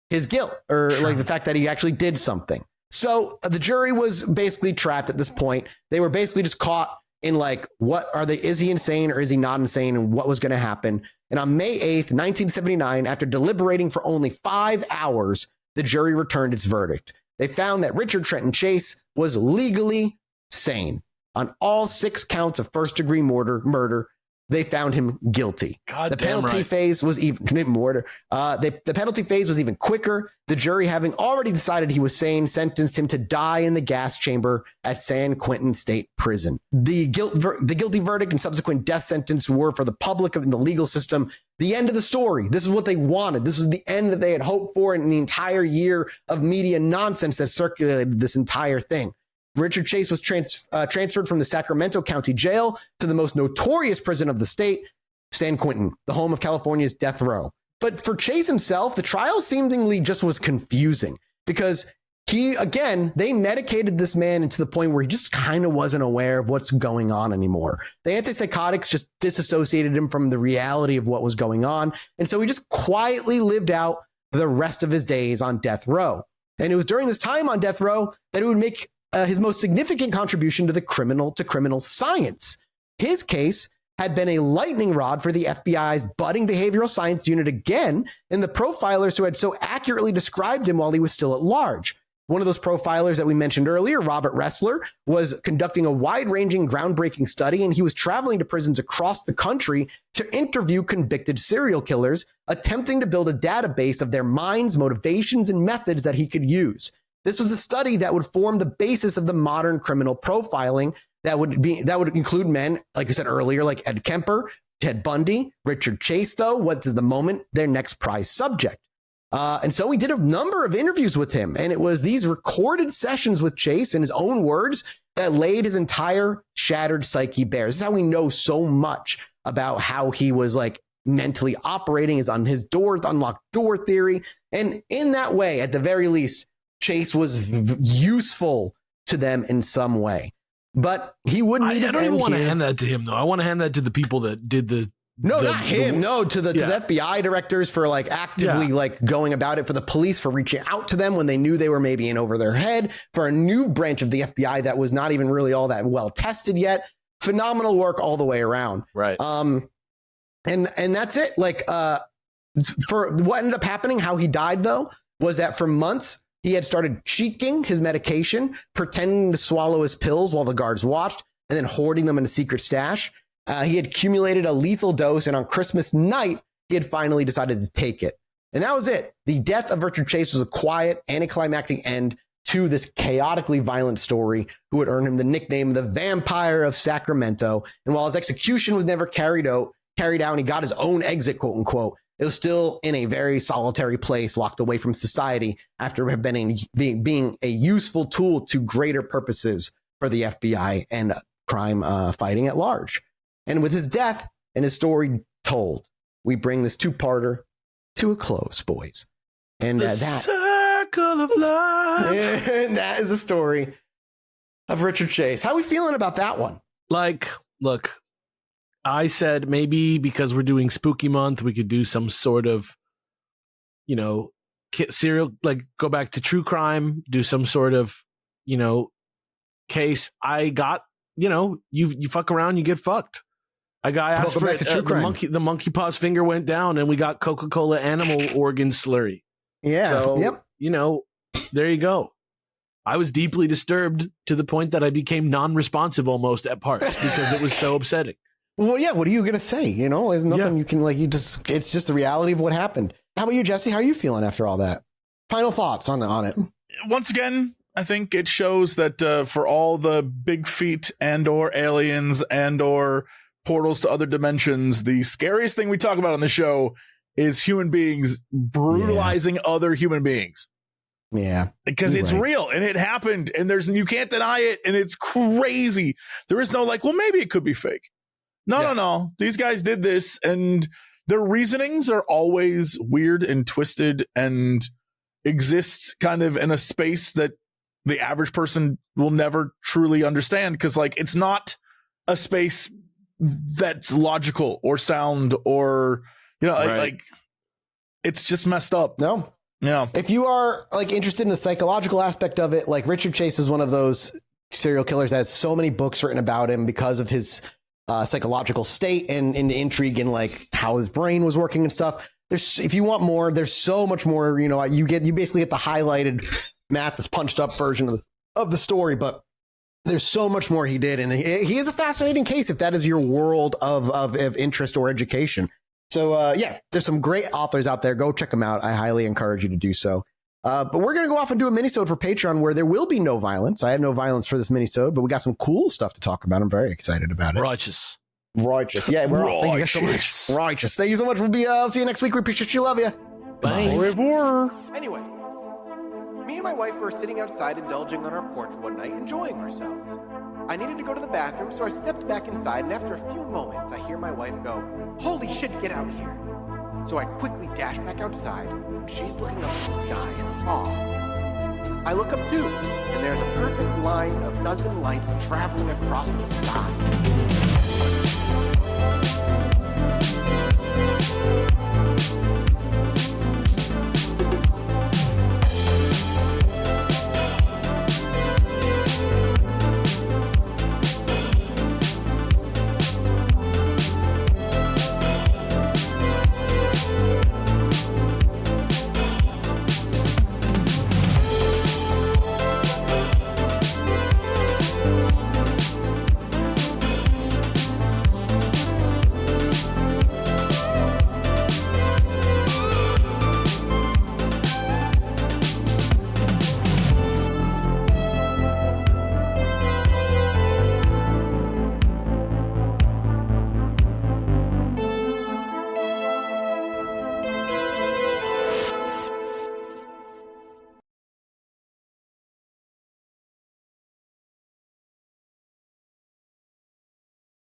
his guilt or like the fact that he actually did something. So the jury was basically trapped at this point. They were basically just caught in like, is he insane or is he not insane, and what was going to happen? And on May 8th, 1979, after deliberating for only 5 hours, the jury returned its verdict. They found that Richard Trenton Chase was legally sane. On all 6 counts of first-degree murder, they found him guilty. The penalty phase was even the penalty phase was even quicker. The jury, having already decided he was sane, sentenced him to die in the gas chamber at San Quentin State Prison. The guilty verdict and subsequent death sentence were, for the public and the legal system, the end of the story. This is what they wanted. This was the end that they had hoped for in the entire year of media nonsense that circulated this entire thing. Richard Chase was transferred from the Sacramento County Jail to the most notorious prison of the state, San Quentin, the home of California's death row. But for Chase himself, the trial seemingly just was confusing because they medicated this man into the point where he just kind of wasn't aware of what's going on anymore. The antipsychotics just disassociated him from the reality of what was going on. And so he just quietly lived out the rest of his days on death row. And it was during this time on death row that he would make his most significant contribution to criminal science. His case had been a lightning rod for the FBI's budding behavioral science unit again, and the profilers who had so accurately described him while he was still at large. One of those profilers that we mentioned earlier, Robert Ressler, was conducting a wide-ranging, groundbreaking study, and he was traveling to prisons across the country to interview convicted serial killers, attempting to build a database of their minds, motivations, and methods that he could use. This was a study that would form the basis of the modern criminal profiling that would include men, like I said earlier, like Ed Kemper, Ted Bundy, Richard Chase, though, what is the moment their next prize subject. And so we did a number of interviews with him, and it was these recorded sessions with Chase in his own words that laid his entire shattered psyche bare. This is how we know so much about how he was like mentally operating, his unlocked door theory. And in that way, at the very least, Chase was useful to them in some way. But he wouldn't need I don't even want to hand that to him, though. I want to hand that to the people that did the. No, not him. No, to the FBI directors for like actively like going about it, for the police for reaching out to them when they knew they were maybe in over their head, for a new branch of the FBI that was not even really all that well tested yet. Phenomenal work all the way around. Right. And that's it. Like for what ended up happening, how he died though, was that for months he had started cheeking his medication, pretending to swallow his pills while the guards watched, and then hoarding them in a secret stash. He had accumulated a lethal dose, and on Christmas night, he had finally decided to take it. And that was it. The death of Richard Chase was a quiet, anticlimactic end to this chaotically violent story, who would earn him the nickname the Vampire of Sacramento. And while his execution was never carried out, and he got his own exit, quote unquote, it was still in a very solitary place, locked away from society after being a useful tool to greater purposes for the FBI and crime fighting at large. And with his death and his story told, we bring this two-parter to a close, boys. And the circle of life. And that is the story of Richard Chase. How are we feeling about that one? Like, look, I said maybe because we're doing Spooky Month, we could do some sort of, serial, like go back to true crime, do some sort of, case. I got, you fuck around, you get fucked. I asked for it, the monkey paw's finger went down, and we got Coca-Cola animal organ slurry. Yeah. So, there you go. I was deeply disturbed to the point that I became non-responsive almost at parts because it was so upsetting. Well, yeah. What are you going to say? There's nothing you can it's just the reality of what happened. How about you, Jesse? How are you feeling after all that? Final thoughts on it. Once again, I think it shows that for all the big feet and or aliens and or portals to other dimensions, the scariest thing we talk about on the show is human beings brutalizing other human beings. Yeah. Because it's real and it happened and you can't deny it and it's crazy. There is no well, maybe it could be fake. No. These guys did this and their reasonings are always weird and twisted and exists kind of in a space that the average person will never truly understand because it's not a space that's logical or sound or it's just messed up. No. Yeah. If you are interested in the psychological aspect of it, Richard Chase is one of those serial killers that has so many books written about him because of his psychological state and intrigue and how his brain was working and stuff. If you want more, there's so much more. You basically get the highlighted Mathis punched up version of the story, but there's so much more he did, and he is a fascinating case if that is your world of interest or education. So there's some great authors out there. Go check them out. I highly encourage you to do so. But we're gonna go off and do a minisode for Patreon where there will be no violence. I have no violence for this minisode, but we got some cool stuff to talk about. I'm very excited about it. Righteous. Yeah, we're all. Thank you so much. Righteous. Thank you so much. I'll see you next week. We appreciate you. Love you. Bye. Au revoir. Anyway, me and my wife were sitting outside indulging on our porch one night, enjoying ourselves. I needed to go to the bathroom, so I stepped back inside, and after a few moments, I hear my wife go, "Holy shit, get out here." So I quickly dash back outside, and she's looking up at the sky in awe. I look up too, and there's a perfect line of dozen lights traveling across the sky.